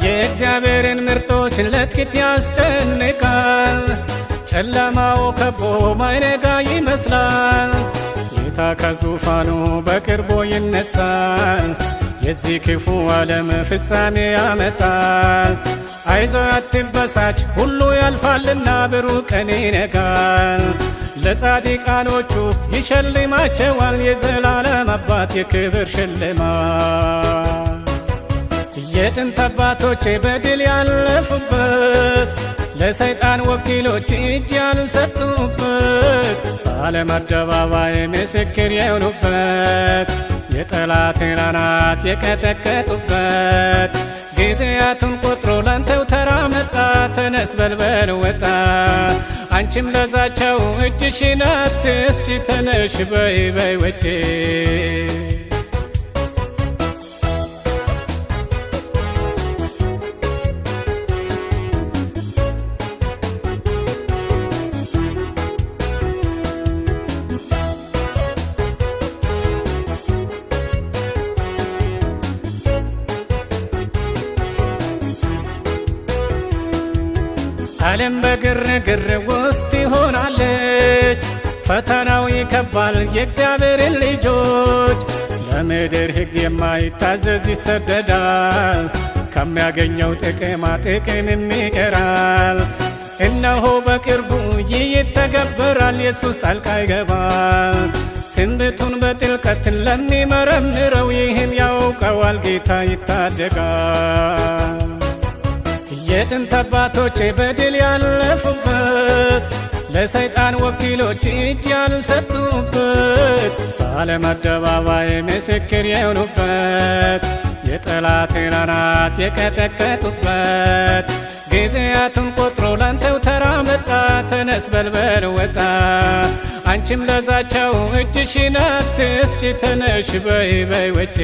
የእግዚአብሔርን ምርጦች ለጥቂት ያስጨንቃል። ጨለማው ከቦ ማይነጋ ይመስላል። ጌታ ከዙፋኑ በቅርቡ ይነሳል። የዚህ ክፉ ዓለም ፍጻሜ ያመጣል። አይዞ አትበሳጭ ሁሉ ያልፋልና ብሩህ ቀን ይነጋል። ለጻድቃኖቹ ይሸልማቸዋል የዘላለም አባት የክብር ሽልማት። የጥንት አባቶቼ በድል ያለፉበት ለሰይጣን ወኪሎች እጅ ያልሰጡበት በዓለም አደባባይ ምስክር የሆኑበት የጠላትን አናት የቀጠቀጡበት ጊዜያቱን ቆጥሮ ላንተው ተራ መጣ። ተነስ በልበል ወጣ አንቺም ለዛቸው እጅሽን አትስጪ። ተነሽ በይ በይ ወጪ ዓለም በግርግር ውስጥ ይሆናለች። ፈተናው ይከባል የእግዚአብሔርን ልጆች። ለምድር ሕግ የማይታዘዝ ይሰደዳል። ከሚያገኘው ጥቅማ ጥቅምም ይቀራል። እነሆ በቅርቡ ይህ ይተገበራል። ኢየሱስ ጣልቃ ይገባል። ትንቢቱን በጥልቀት ለሚመረምረው ይህን ያውቀዋል። ጌታ ይታደጋል። የጥንት አባቶቼ በድል ያለፉበት ለሰይጣን ወኪሎች እጅ ያልሰጡበት በዓለም አደባባይ ምስክር የሆኑበት የጠላትን አናት የቀጠቀጡበት ጊዜያቱን ቆጥሮ ላንተው ተራ መጣ። ተነስ በልበል ወጣ አንቺም ለዛቸው እጅሽን አትስጪ ተነሽ በይ በይ ወጪ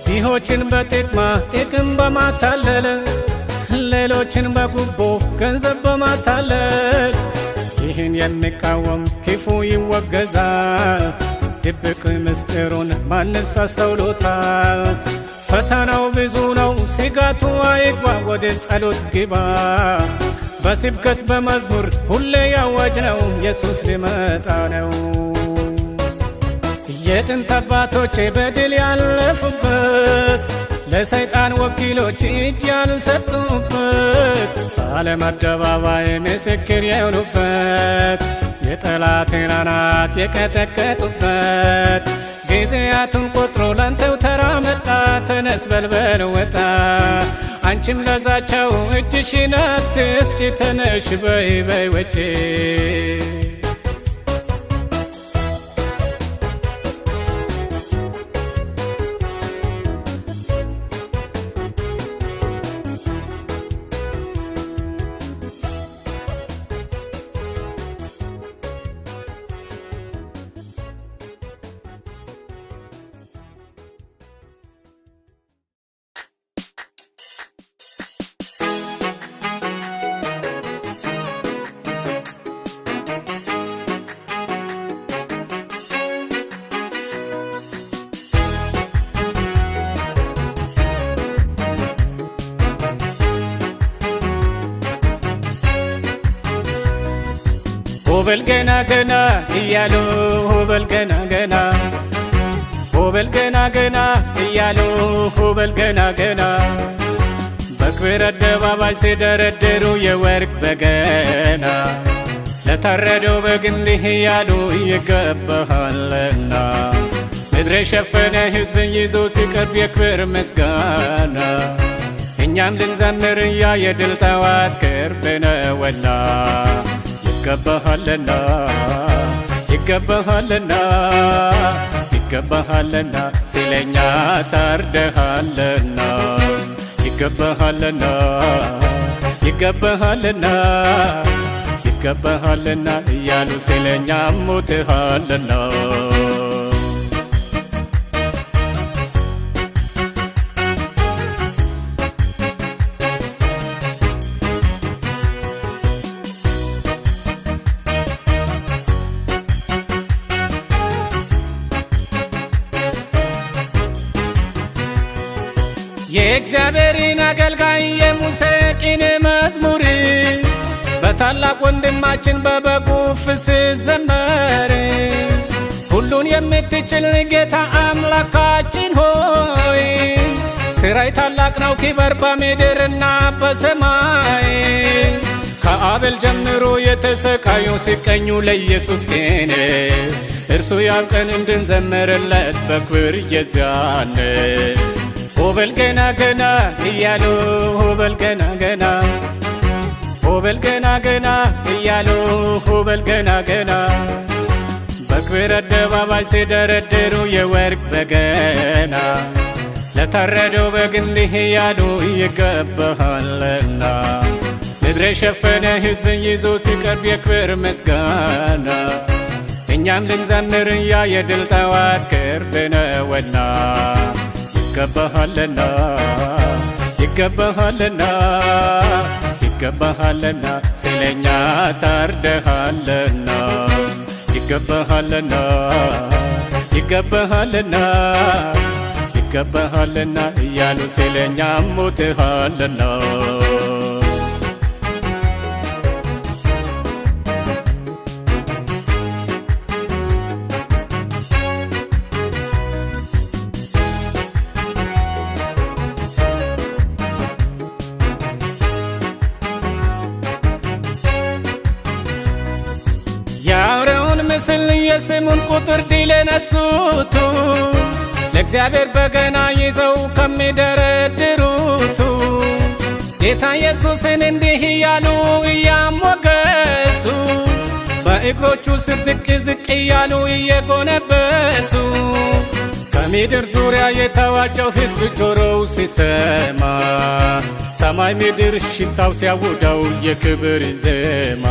ድሆችን በጥቅማ ጥቅም በማታለል ሌሎችን በጉቦ ገንዘብ በማታለል ይህን የሚቃወም ክፉ ይወገዛል። ድብቅ ምስጢሩን ማንስ አስተውሎታል? ፈተናው ብዙ ነው ስጋቱ አይግባ፣ ወደ ጸሎት ግባ። በስብከት በመዝሙር ሁሌ ያዋጅ ነው ኢየሱስ ሊመጣ ነው። የጥንት አባቶቼ በድል ያለፉበት ለሰይጣን ወኪሎች እጅ ያልሰጡበት በዓለም አደባባይ ምስክር የሆኑበት የጠላትን አናት የቀጠቀጡበት ጊዜያቱን ቆጥሮ ላንተው ተራ መጣ። ተነስ በልበል ወጣ አንቺም ለዛቸው እጅሽን አትስጪ ተነሽ በይ በይ ወጪ ሆበል ገና ገና እያሉ ሆበል ገና ገና ሆበል ገና ገና እያሉ ሆበል ገና ገና በክብር አደባባይ ሲደረድሩ የወርቅ በገና ለታረደው በግ እንዲህ እያሉ ይገባሃልና ምድር የሸፈነ ሕዝብን ይዞ ሲቀርብ የክብር ምስጋና እኛም ልንዘምር ያ የድል ጠዋት ቅርብ ነውና ይገባሃልና ይገባሃልና ይገባሃልና ሲለኛ ታርደሃልና ይገባሃልና ይገባሃልና ይገባሃልና እያሉ ሲለኛ ሞትሃልና የእግዚአብሔርን አገልጋይ የሙሴ ቅኔ መዝሙር በታላቅ ወንድማችን በበጉ ፍስስ ዘመር። ሁሉን የምትችል ጌታ አምላካችን ሆይ ስራይ ታላቅ ነው ክበር በምድርና በሰማይ። ከአቤል ጀምሮ የተሰቃዩ ሲቀኙ ለኢየሱስ ቅኔ እርሱ ያብቀን እንድንዘምርለት በክብር የዚያን ሆበል ገና ገና እያሉ ሆበል ገና ገና ሆበል ገና ገና እያሉ ሆበል ገና ገና በክብር አደባባይ ሲደረድሩ የወርቅ በገና ለታረደው በግ እንዲህ እያሉ ይገባሃልና ምድር የሸፈነ ሕዝብን ይዞ ሲቀርብ የክብር ምስጋና እኛም ልንዘምር ያ የድል ጠዋት ቅርብ ነውና ይገባሃልና ይገባሃልና ይገባሃልና ሲለኛ ታርደሃልና ይገባሃልና ይገባሃልና ይገባሃልና እያሉ ሲለኛ ሞትሃልና የስሙን ቁጥር ድል የነሱቱ ለእግዚአብሔር በገና ይዘው ከሚደረድሩቱ ጌታ ኢየሱስን እንዲህ እያሉ እያሞገሱ በእግሮቹ ስር ዝቅ ዝቅ እያሉ እየጎነበሱ ከምድር ዙሪያ የተዋጀው ሕዝብ ጆሮው ሲሰማ ሰማይ ምድር ሽታው ሲያውዳው የክብር ዜማ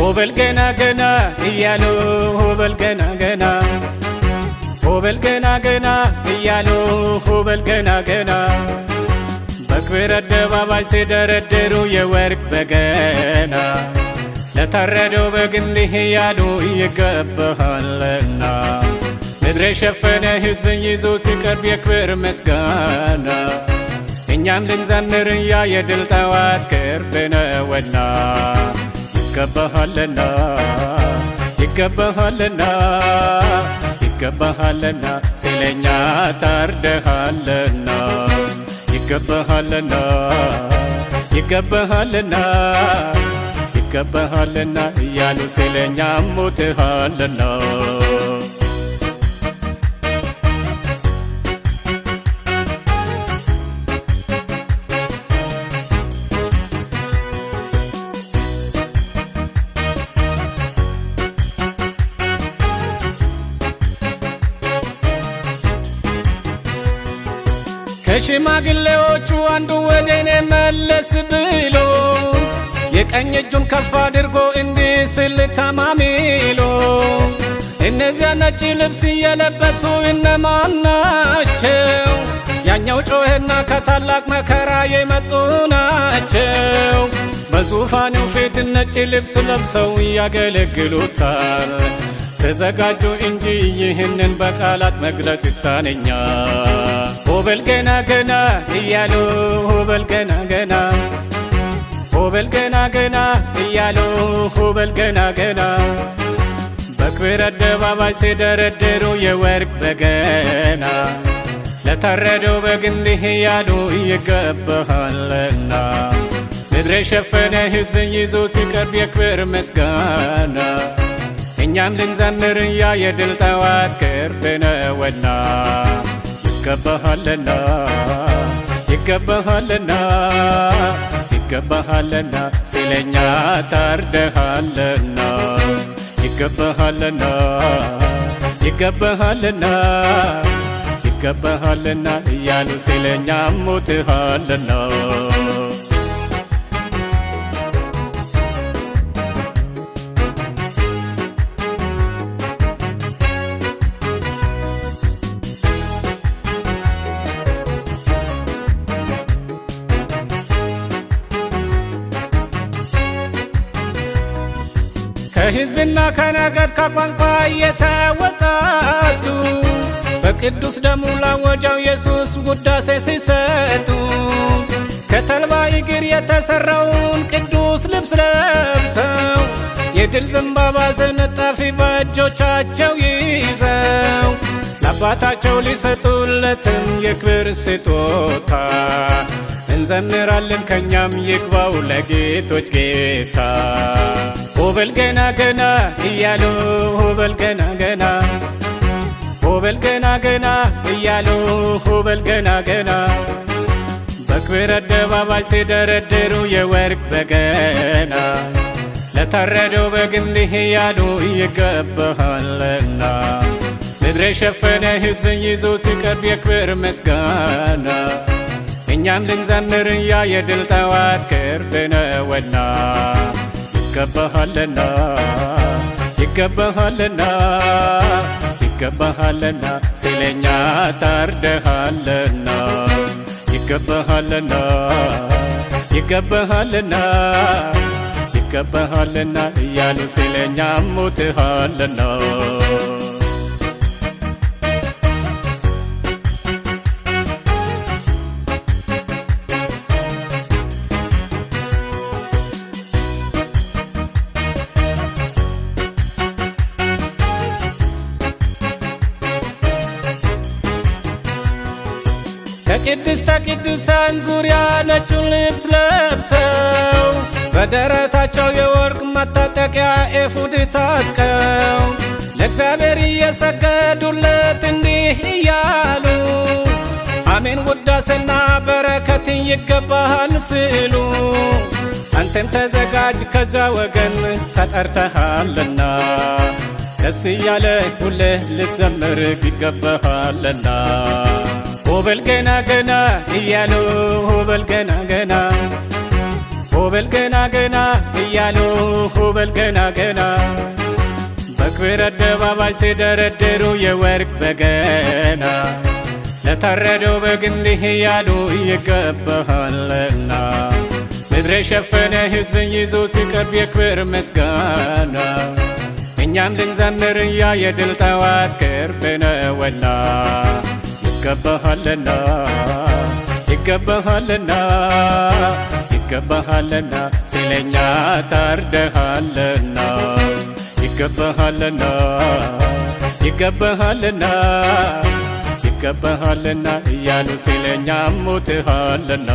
ሆበል ገና ገና እያሉ ሆበል ገና ገና ሆበል ገና ገና እያሉ ሆበል ገና ገና በክብር አደባባይ ሲደረድሩ የወርቅ በገና ለታረደው በግ እንዲህ እያሉ ይገባሃልና ምድር የሸፈነ ሕዝብን ይዞ ሲቀርብ የክብር ምስጋና እኛም ልንዘምር ያ የድል ጠዋት ቅርብ ነውና ይገባሃልና ይገባሃልና ይገባሃልና ስለኛ ታርደሃልና ይገባሃልና ይገባሃልና ይገባሃልና እያሉ ስለኛ ሞትሃልና ከሽማግሌዎቹ አንዱ ወደ እኔ መለስ ብሎ የቀኝ እጁን ከፍ አድርጎ እንዲህ ሲል ተማሚሎ እነዚያ ነጭ ልብስ የለበሱ እነማን ናቸው? ያኛው ጮኸና ከታላቅ መከራ የመጡ ናቸው። በዙፋኑ ፊት ነጭ ልብስ ለብሰው ያገለግሉታል። ተዘጋጁ እንጂ ይህንን በቃላት መግለጽ ይሳነኛል። ሆበል ገና ገና እያሉ ሆበል ገና ገና ሆበል ገና ገና እያሉ ሆበል ገና ገና በክብር አደባባይ ሲደረድሩ የወርቅ በገና ለታረደው በግ እንዲህ እያሉ ይገባሃልና ምድር የሸፈነ ሕዝብን ይዞ ሲቀርብ የክብር ምስጋና እኛም ልንዘምር ያ የድል ጠዋት ቅርብ ነውና ይገባሃልና ይገባሃልና ይገባሃልና ስለኛ ታርደሃልና ይገባሃልና ይገባሃልና ይገባሃልና እያሉ ስለኛ ሞትሃልና ከሕዝብና ከነገድ ከቋንቋ የተወጣጡ በቅዱስ ደሙ ላወጃው ኢየሱስ ውዳሴ ሲሰጡ ከተልባ እግር የተሠራውን ቅዱስ ልብስ ለብሰው የድል ዘንባባ ዝንጣፊ በእጆቻቸው ይዘው ለአባታቸው ሊሰጡለትም የክብር ስጦታ እንዘምራለን ከኛም ይግባው ለጌቶች ጌታ ሆበል ገና ገና እያሉ ሆበል ገና ገና ሆበል ገና ገና እያሉ ሆበል ገና ገና በክብር አደባባይ ሲደረድሩ የወርቅ በገና ለታረደው በግ እንዲህ እያሉ ይገባሃልና ምድር የሸፈነ ሕዝብን ይዞ ሲቀርብ የክብር ምስጋና እኛም ልንዘምር ያ የድል ጠዋት ቅርብ ነውና ይገባሃልና ይገባሃልና ይገባሃልና ስለኛ ታርደሃልና ይገባሃልና ይገባሃልና ይገባሃልና እያሉ ስለኛ ሞትሃልና ከቅድስተ ቅዱሳን ዙሪያ ነጩን ልብስ ለብሰው በደረታቸው የወርቅ መታጠቂያ ኤፉድ ታጥቀው ለእግዚአብሔር እየሰገዱለት እንዲህ እያሉ አሜን ውዳሴና በረከት ይገባሃል ሲሉ አንተም ተዘጋጅ ከዛ ወገን ተጠርተሃልና ደስ እያለ ሁሌ ልዘምር ይገባሃልና ሆበል ገና ገና እያሉ ሆበል ገና ገና ሆበል ገና ገና እያሉ ሆበል ገና ገና በክብር አደባባይ ሲደረድሩ የወርቅ በገና ለታረደው በግ እንዲህ እያሉ ይገባሃልና ምድር የሸፈነ ሕዝብን ይዞ ሲቀርብ የክብር ምስጋና እኛም ልንዘምር ያ የድል ጠዋት ቅርብ ነውና ይገባሃልና ይገባሃልና ይገባሃልና ስለኛ ታርደሃልና ይገባሃልና ይገባሃልና ይገባሃልና እያሉ ስለኛ ሞትሃልና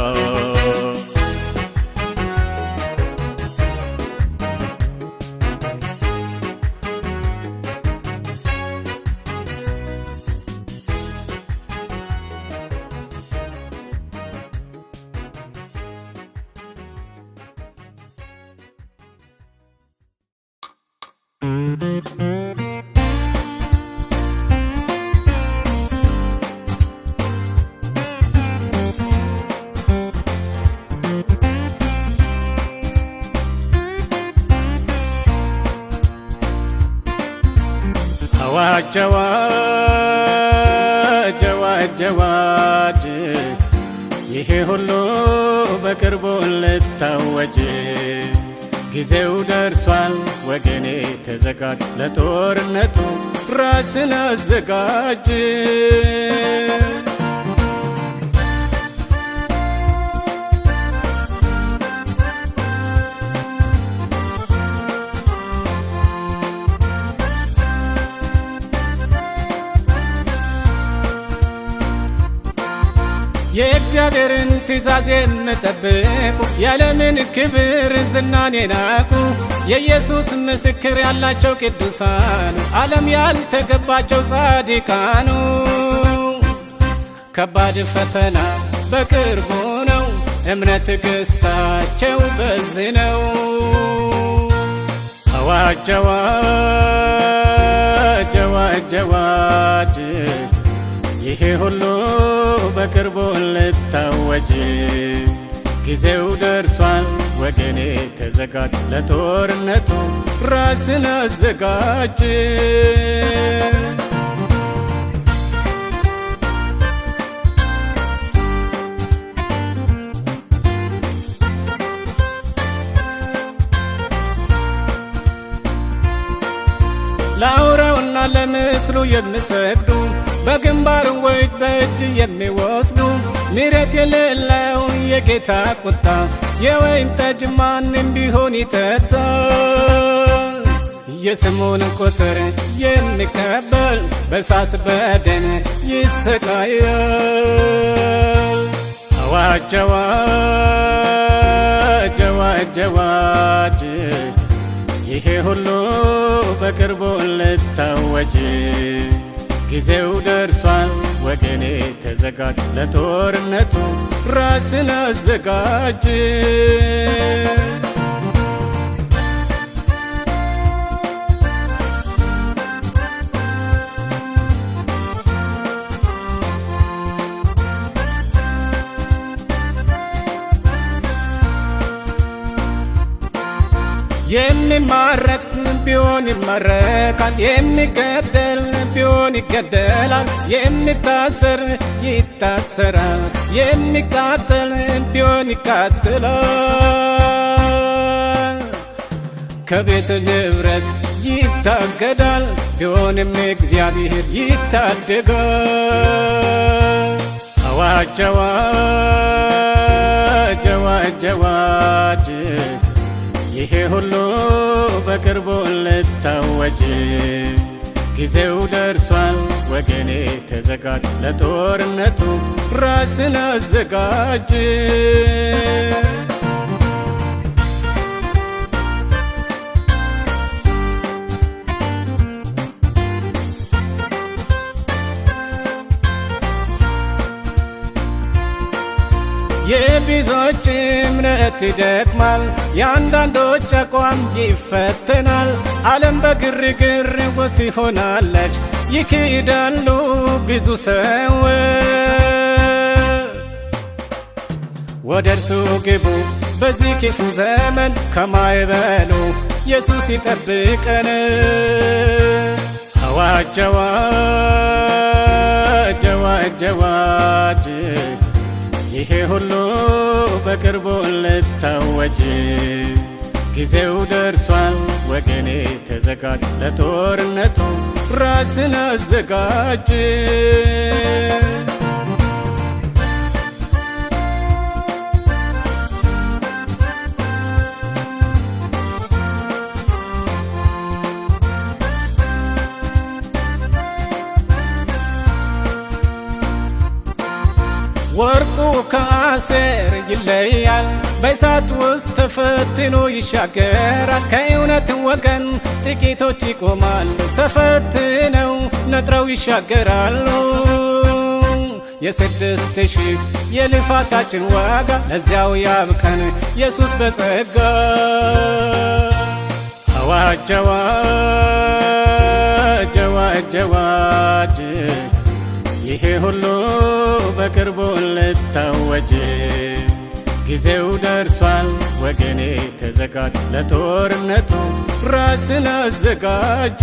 አዋጅ አዋጅ አዋጅ አዋጅ ይሄ ሁሉ በቅርቡ ልታወጅ ጊዜው ደርሷል ወገኔ ተዘጋጅ ለጦርነቱ ራስን አዘጋጅ የእግዚአብሔርን ትእዛዝ የምጠብቁ ያለምን ክብር ዝናን የናቁ የኢየሱስ ምስክር ያላቸው ቅዱሳኑ ዓለም ያልተገባቸው ጻድቃኑ ከባድ ፈተና በቅርቡ ነው እምነት ትዕግስታቸው በዚህ ነው አዋጅ አዋጅ አዋጅ አዋጅ ይሄ ሁሉ በቅርቡ ልታወጅ ጊዜው ደርሷል ወገኔ ተዘጋጅ ለጦርነቱ ራስን አዘጋጅ ለአውሬውና ለምስሉ የሚሰግዱ በግንባር ወይ በእጅ የሚወስዱ ምሕረት የሌለው የጌታ ቁጣ የወይን ጠጅ ማንም ቢሆን ይጠጣ የስሙን ቁጥር የሚቀበል በእሳት በደም ይሰቃያል አዋጅ አዋጅ አዋጅ አዋጅ ይሄ ሁሉ በቅርቡ ልታወጅ ጊዜው ደርሷል ወገኔ ተዘጋጅ ለጦርነቱ ራስን አዘጋጅ የሚማረክ ቢሆን ይማረካል የሚገደል ቢሆን ይገደላል የሚታሰር ይታሰራል የሚቃጠል ቢሆን ይቃጠላል ከቤት ንብረት ይታገዳል ቢሆንም እግዚአብሔር ይታደጋል አዋጅ አዋጅ አዋጅ አዋጅ ይሄ ሁሉ በቅርቡ ልታወጅ ጊዜው ደርሷል ወገኔ ተዘጋጅ ለጦርነቱ ራስን አዘጋጅ የብዙዎች እምነት ይደክማል፣ የአንዳንዶች አቋም ይፈተናል። ዓለም በግርግር ውስጥ ይሆናለች፣ ይክዳሉ ብዙ ሰዎች። ወደ እርሱ ግቡ በዚህ ክፉ ዘመን ከማይበሉ ኢየሱስ ይጠብቀን። አዋጅ አዋጅ አዋጅ አዋጅ ይሄ ሁሉ በቅርቡ ልታወጅ። ጊዜው ደርሷል ወገኔ ተዘጋጅ፣ ለጦርነቱ ራስን አዘጋጅ። ወርቁ ከአሴር ይለያል፣ በእሳት ውስጥ ተፈትኖ ይሻገራል። ከእውነት ወገን ጥቂቶች ይቆማሉ፣ ተፈትነው ነጥረው ይሻገራሉ። የ6000 የልፋታችን ዋጋ ለዚያው ያብቀን ኢየሱስ በጸጋ። አዋጅ አዋጅ አዋጅ አዋጅ ይሄ ሁሉ በቅርቡ ልታወጅ። ጊዜው ደርሷል ወገኔ ተዘጋጅ፣ ለጦርነቱ ራስን አዘጋጅ።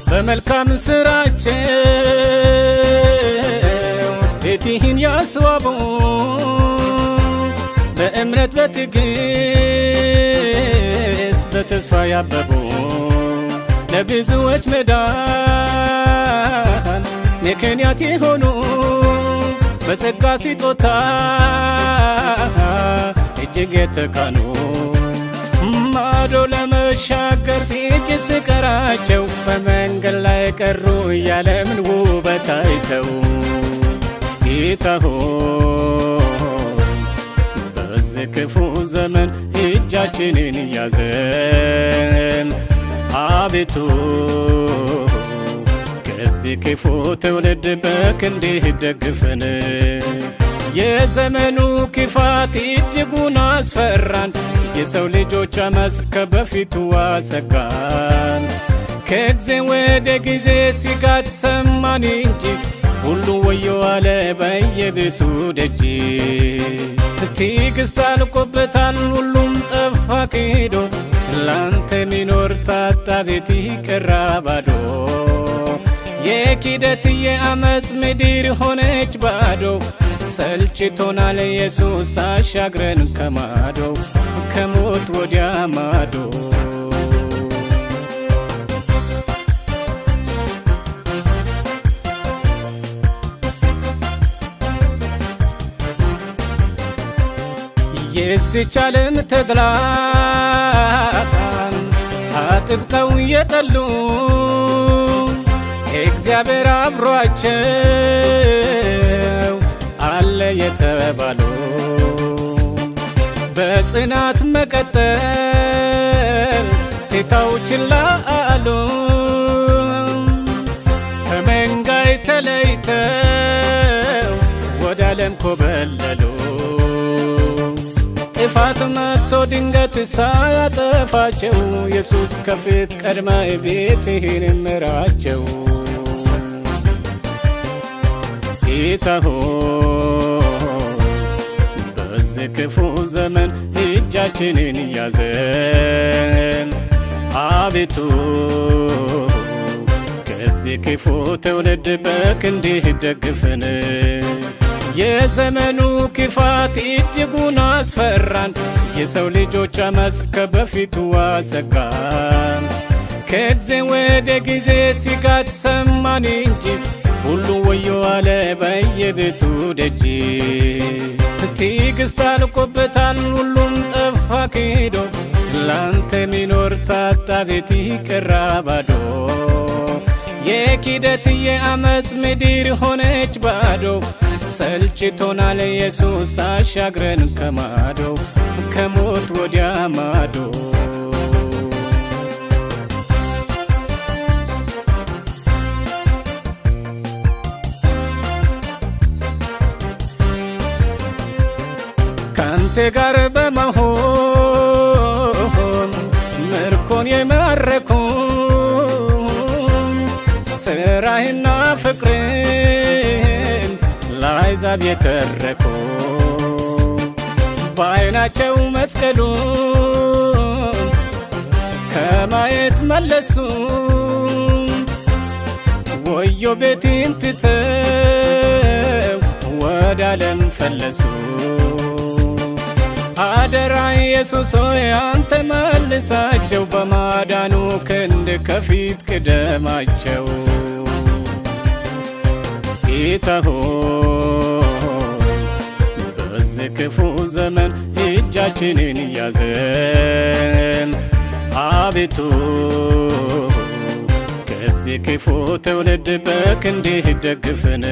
በመልካም ስራቸው ቤትህን ያስዋቡ፣ በእምነት በትዕግስት በተስፋ ያበቡ፣ ለብዙዎች መዳን ምክንያት የሆኑ፣ በጸጋ ስጦታ እጅግ የተካኑ፣ ማዶ ለመሻገር ጥቂት ሲቀራቸው በመንገድ ላይ ቀሩ ያለምን ውበት አይተው። ጌታ ሆይ በዚህ ክፉ ዘመን እጃችንን ያዘን፣ አቤቱ ከዚህ ክፉ ትውልድ በክንድህ ደግፈን። የዘመኑ ክፋት እጅጉን አስፈራን፣ የሰው ልጆች አመፅ ከበፊቱ አሰጋን። ከጊዜ ወደ ጊዜ ስጋት ሰማን እንጂ ሁሉ ወዮ አለ በየቤቱ ደጅ። ትዕግስት አልቆበታል ሁሉም ጠፋ ክዶ፣ ላንተ ሚኖር ታጣ ቤትህ ቀረ ባዶ። የኪደት የአመፅ ምድር ሆነች ባዶ፣ ሰልችቶናል ኢየሱስ አሻግረን ከማዶ፣ ከሞት ወዲያ ማዶ። የዚች ዓለም ተድላን አጥብቀው የጠሉ፣ እግዚአብሔር አብሯቸው አለ የተባሉ፣ በጽናት መቀጠል ትተው ችላ አሉ። ከመንጋይ ተለይተው ወደ ዓለም ኮበለሉ። ጥፋት መጥቶ ድንገት ሳያጠፋቸው ኢየሱስ ከፊት ቀድመ ቤትህን ምራቸው። ጌታ ሆይ በዚህ ክፉ ዘመን እጃችንን ያዘን፣ አቤቱ ከዚህ ክፉ ትውልድ በክንድህ ደግፈን። የዘመኑ ክፉ ክፋት እጅጉን አስፈራን፣ የሰው ልጆች አመፅ ከበፊቱ አሰጋን። ከጊዜ ወደ ጊዜ ሲጋት ሰማን እንጂ ሁሉ ወዮ አለ በየቤቱ ደጅ። ትዕግስት አልቆበታል ሁሉም ጠፋ ክዶ፣ ላንተ ሚኖር ታጣ ቤት ቀራ ባዶ። የኪደት የአመፅ ምድር ሆነች ባዶ፣ ሰልችቶናል ኢየሱስ አሻግረን ከማዶ፣ ከሞት ወዲያ ማዶ። ካንተ ጋር በመሆን ምርኮን የማረኩ፣ ስራህና ፍቅርን ለአሕዛብ የተረኩ፣ በዓይናቸው መስቀሉን ከማየት መለሱ። ወዮ ቤትን ትተው ወደ ዓለም ፈለሱ። አደራ ኢየሱስ ሆይ አንተ መልሳቸው፣ በማዳኑ ክንድ ከፊት ቅደማቸው። ጌታ ሆይ በዚህ ክፉ ዘመን እጃችንን ያዘን፣ አቤቱ ከዚህ ክፉ ትውልድ በክንድህ ደግፈን።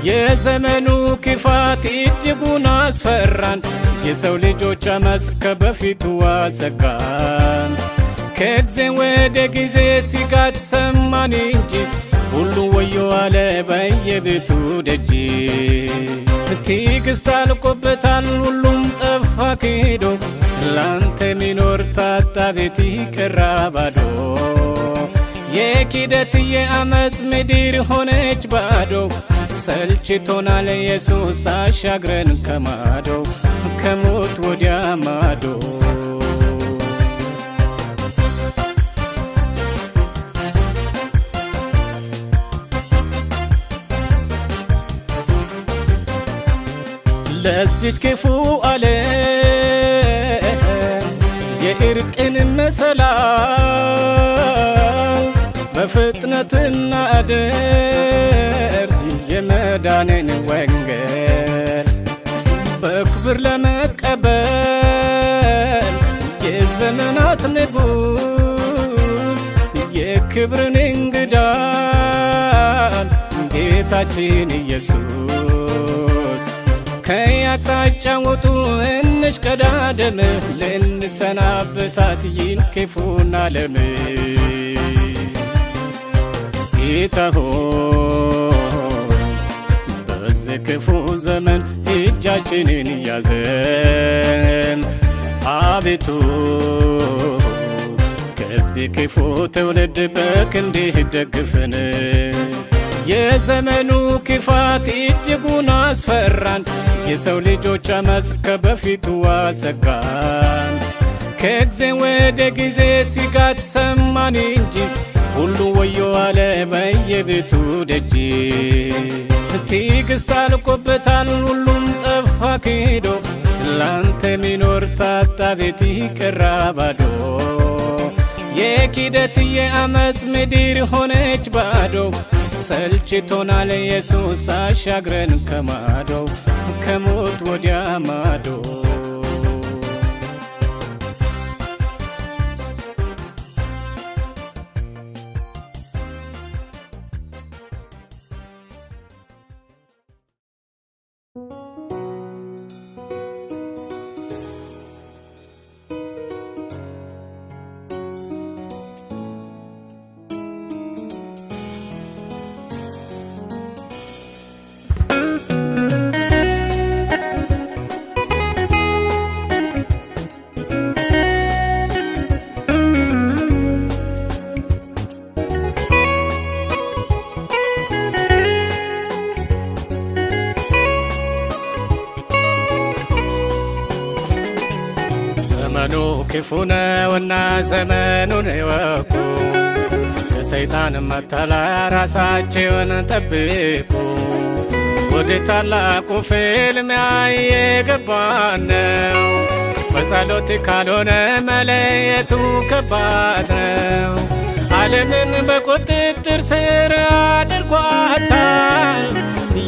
የዘመኑ ክፋት እጅጉን አስፈራን፣ የሰው ልጆች አመፅ ከበፊቱ አሰጋን። ከጊዜ ወደ ጊዜ ሲጋት ሰማን እንጂ ሁሉ ወዮ አለ በየቤቱ ደጅ። ትዕግስት አልቆበታል ሁሉም ጠፋ ክዶ፣ ላንተ ሚኖር ታጣ ቤት ቀራ ባዶ። የኪደት የአመፅ ምድር ሆነች ባዶ፣ ሰልችቶናል ኢየሱስ አሻግረን ከማዶ፣ ከሞት ወዲያ ማዶ። ለዚች ክፉ ዓለም የእርቅን መሰላል በፍጥነትና አደርስ የመዳንን ወንጌል በክብር ለመቀበል የዘመናት ንጉሥ የክብርን እንግዳን ጌታችን ኢየሱስ። ከያቅጣጫው ውጡ እንሽቀዳደም፣ ልንሰናበታት ይህን ክፉን ዓለም። ጌታ ሆይ በዚህ ክፉ ዘመን እጃችንን ያዘን፣ አቤቱ ከዚህ ክፉ ትውልድ በክንድህ ደግፈን። የዘመኑ ክፋት እጅጉን አስፈራን፣ የሰው ልጆች አመፅ ከበፊቱ አሰጋን። ከጊዜ ወደ ጊዜ ሲጋት ሰማን እንጂ ሁሉ ወዮ አለ በየቤቱ ደጅ። ትዕግስት አልቆበታል ሁሉም ጠፋ ክዶ፣ ላንተ ሚኖር ታጣ ቤት ቀራ ባዶ። የኪደት የአመፅ ምድር ሆነች ባዶ፣ ሰልችቶናል ኢየሱስ አሻግረን ከማዶ፣ ከሞት ወዲያ ማዶ። ዘመኑ ክፉ ነውና ዘመኑን ይወቁ፣ ከሰይጣን መተላ ራሳቸውን ጠብቁ። ወደ ታላቁ ፍልሚያ የገባን ነው። በጸሎት ካልሆነ መለየቱ ከባድ ነው። ዓለምን በቁጥጥር ስር አድርጓታል።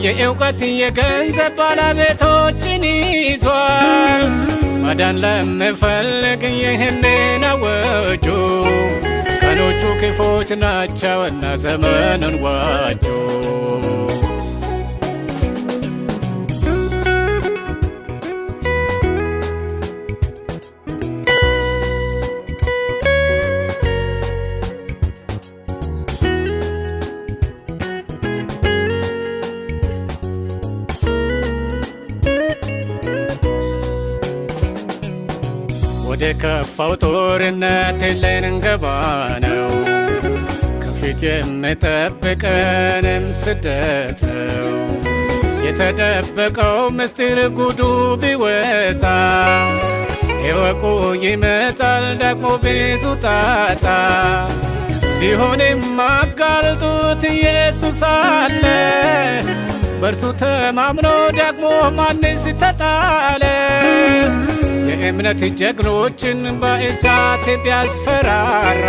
የእውቀት የገንዘብ ባለቤቶችን ይዟል። ማዳን ለምፈልግ ይህንን አወጁ። ቀኖቹ ክፎች ናቸውና ዘመኑን ዋጁ። ወደ ከፋው ጦርነት ልንገባ ነው። ከፊት የሚጠብቀንም ስደት ነው። የተደበቀው ምስጢር ጉዱ ቢወጣ ሕይወቁ ይመጣል ደግሞ ብዙ ጣጣ። ቢሆንም አጋልጡት ኢየሱስ አለ። በእርሱ ተማምኖ ደግሞ ማንስ ተጣለ? የእምነት ጀግኖችን በእሳት ቢያስፈራራ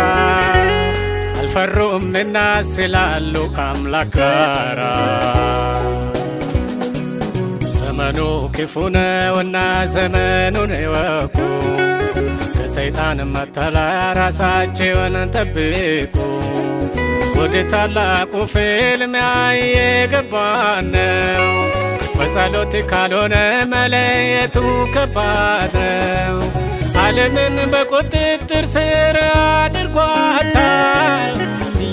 አልፈሩምና ስላሉ ከአምላክ ጋራ። ዘመኑ ክፉ ነውና ዘመኑን ይወቁ። ከሰይጣን መተላያ ራሳቸውን ጠብቁ። ወደ ታላቁ ፍልሚያ የገባን ነው። በጸሎት ካልሆነ መለየቱ ከባድ ነው። ዓለምን በቁጥጥር ስር አድርጓታል።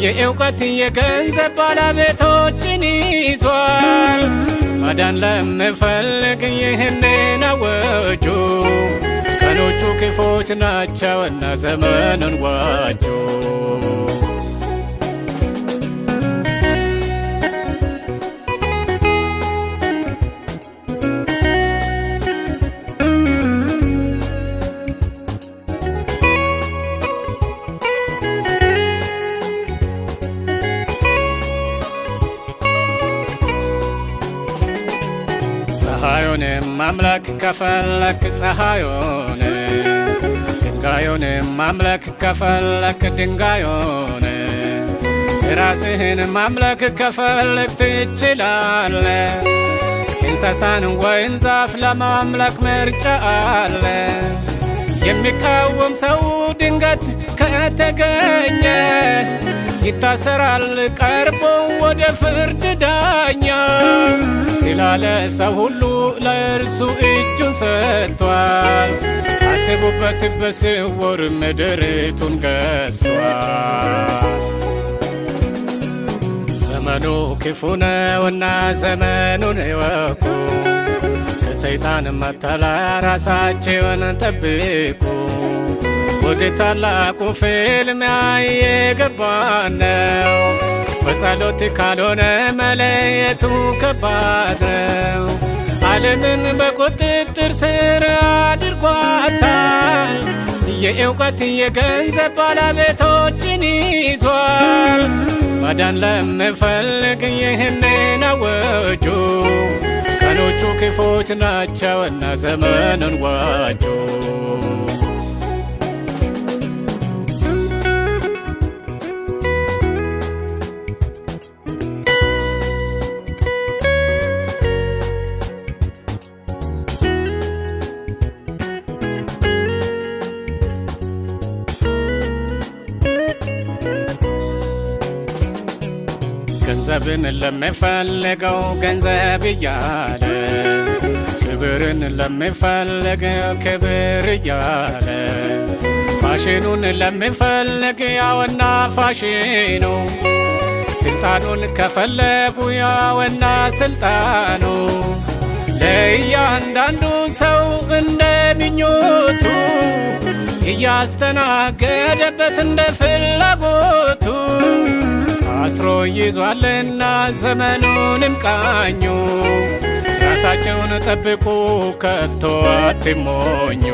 የእውቀት የገንዘብ ባለቤቶችን ይዟል። ማዳን ለምፈልግ ይህንን አወጁ። ቀኖቹ ክፎች ናቸውና ዘመኑን ዋጁ። ፀሐዩን ማምለክ ከፈለክ ፀሐዩን፣ ድንጋዩን ማምለክ ከፈለክ ድንጋዩን፣ ራስህን ማምለክ ከፈለክ ትችላለ። እንስሳን ወይን ዛፍ ለማምለክ ምርጫ አለ። የሚቃወም ሰው ድንገት ከተገኘ ይታሰራል ቀርቦ ወደ ፍርድ ዳኛ። ስላለ ሰው ሁሉ ለእርሱ እጁን ሰጥቷል። አስቡበት በስውር ምድሪቱን ገዝቷል። ዘመኑ ክፉ ነውና ዘመኑን ይወቁ። ከሰይጣን መተላያ ራሳቸውን ጠብቁ። ወደ ታላቁ ፍልሚያ የገባን ነው። በጸሎት ካልሆነ መለየቱ ከባድ ነው። ዓለምን በቁጥጥር ስር አድርጓታል። የእውቀት የገንዘብ ባለቤቶችን ይዟል። ማዳን ለምፈልግ ይህንን አወጁ። ቀኖቹ ክፎች ናቸውና ዘመኑን ዋጁ። ገንዘብን ለሚፈልገው ገንዘብ እያለ፣ ክብርን ለሚፈልገው ክብር እያለ፣ ፋሽኑን ለሚፈልግ ያወና ፋሽኑ፣ ስልጣኑን ከፈለጉ ያወና ስልጣኑ፣ ለእያንዳንዱ ሰው እንደምኞቱ እያስተናገደበት እንደ ፍላጎቱ አስሮ ይዟልና ዘመኑንም ቃኙ። ራሳቸውን ጠብቁ ከቶ አትሞኙ።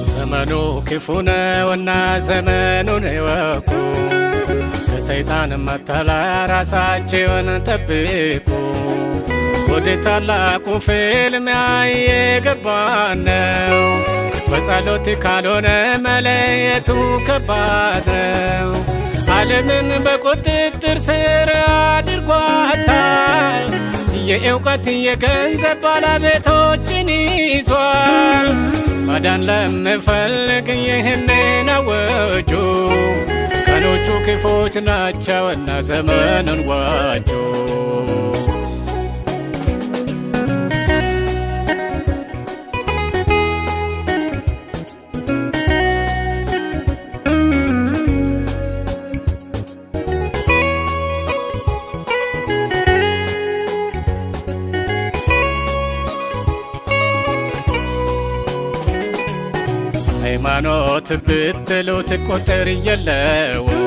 ዘመኑ ክፉ ነውና ዘመኑን ይወቁ። ከሰይጣን መተላያ ራሳቸውን ጠብቁ። ወደ ታላቁ ፍልሚያ የገባን ነው። በጸሎት ካልሆነ መለየቱ ከባድ ነው። ዓለምን በቁጥጥር ስር አድርጓታል። የእውቀት የገንዘብ ባለቤቶችን ይዟል። ማዳን ለምፈልግ ይህንን አወጁ። ቀኖቹ ክፎች ናቸውና ዘመኑን ዋጁ። ሃይማኖት ብትሉት ቁጥር የለውም።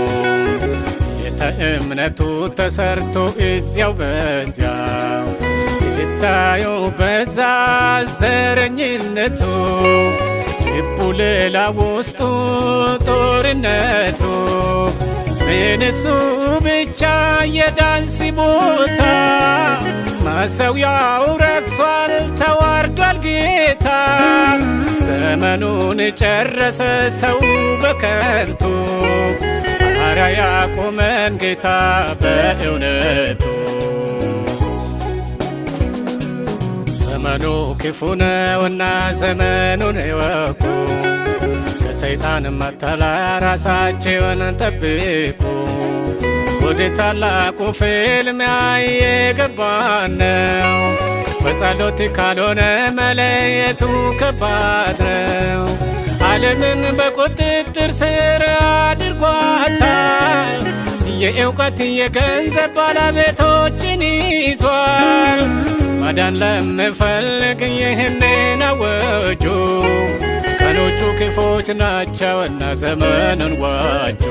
እምነቱ ተሰርቶ እዚያው በዚያው ሲታዩ በዛ ዘረኝነቱ ልቡ ሌላ ውስጡ ጦርነቱ እነሱ ብቻ የዳንስ ቦታ ማሰዊያው ረክሷል ተዋርዷል ጌታ። ዘመኑን ጨረሰ ሰው በከንቱ አርያ ያቆመን ጌታ በእውነቱ። ዘመኑ ክፉ ነውና ዘመኑን ይወቁ። ከሰይጣን መተላያ ራሳቸውን ጠብቁ። ወደ ታላቁ ፍልሚያ የገባን ነው። በጸሎት ካልሆነ መለየቱ ከባድ ነው። ዓለምን በቁጥጥር ስር አድርጓታል። የእውቀት የገንዘብ ባለቤቶችን ይዟል። ማዳን ለምፈልግ ይህንን አወጁ። ቀኖቹ ክፎች ናቸውና ዘመኑን ዋጁ።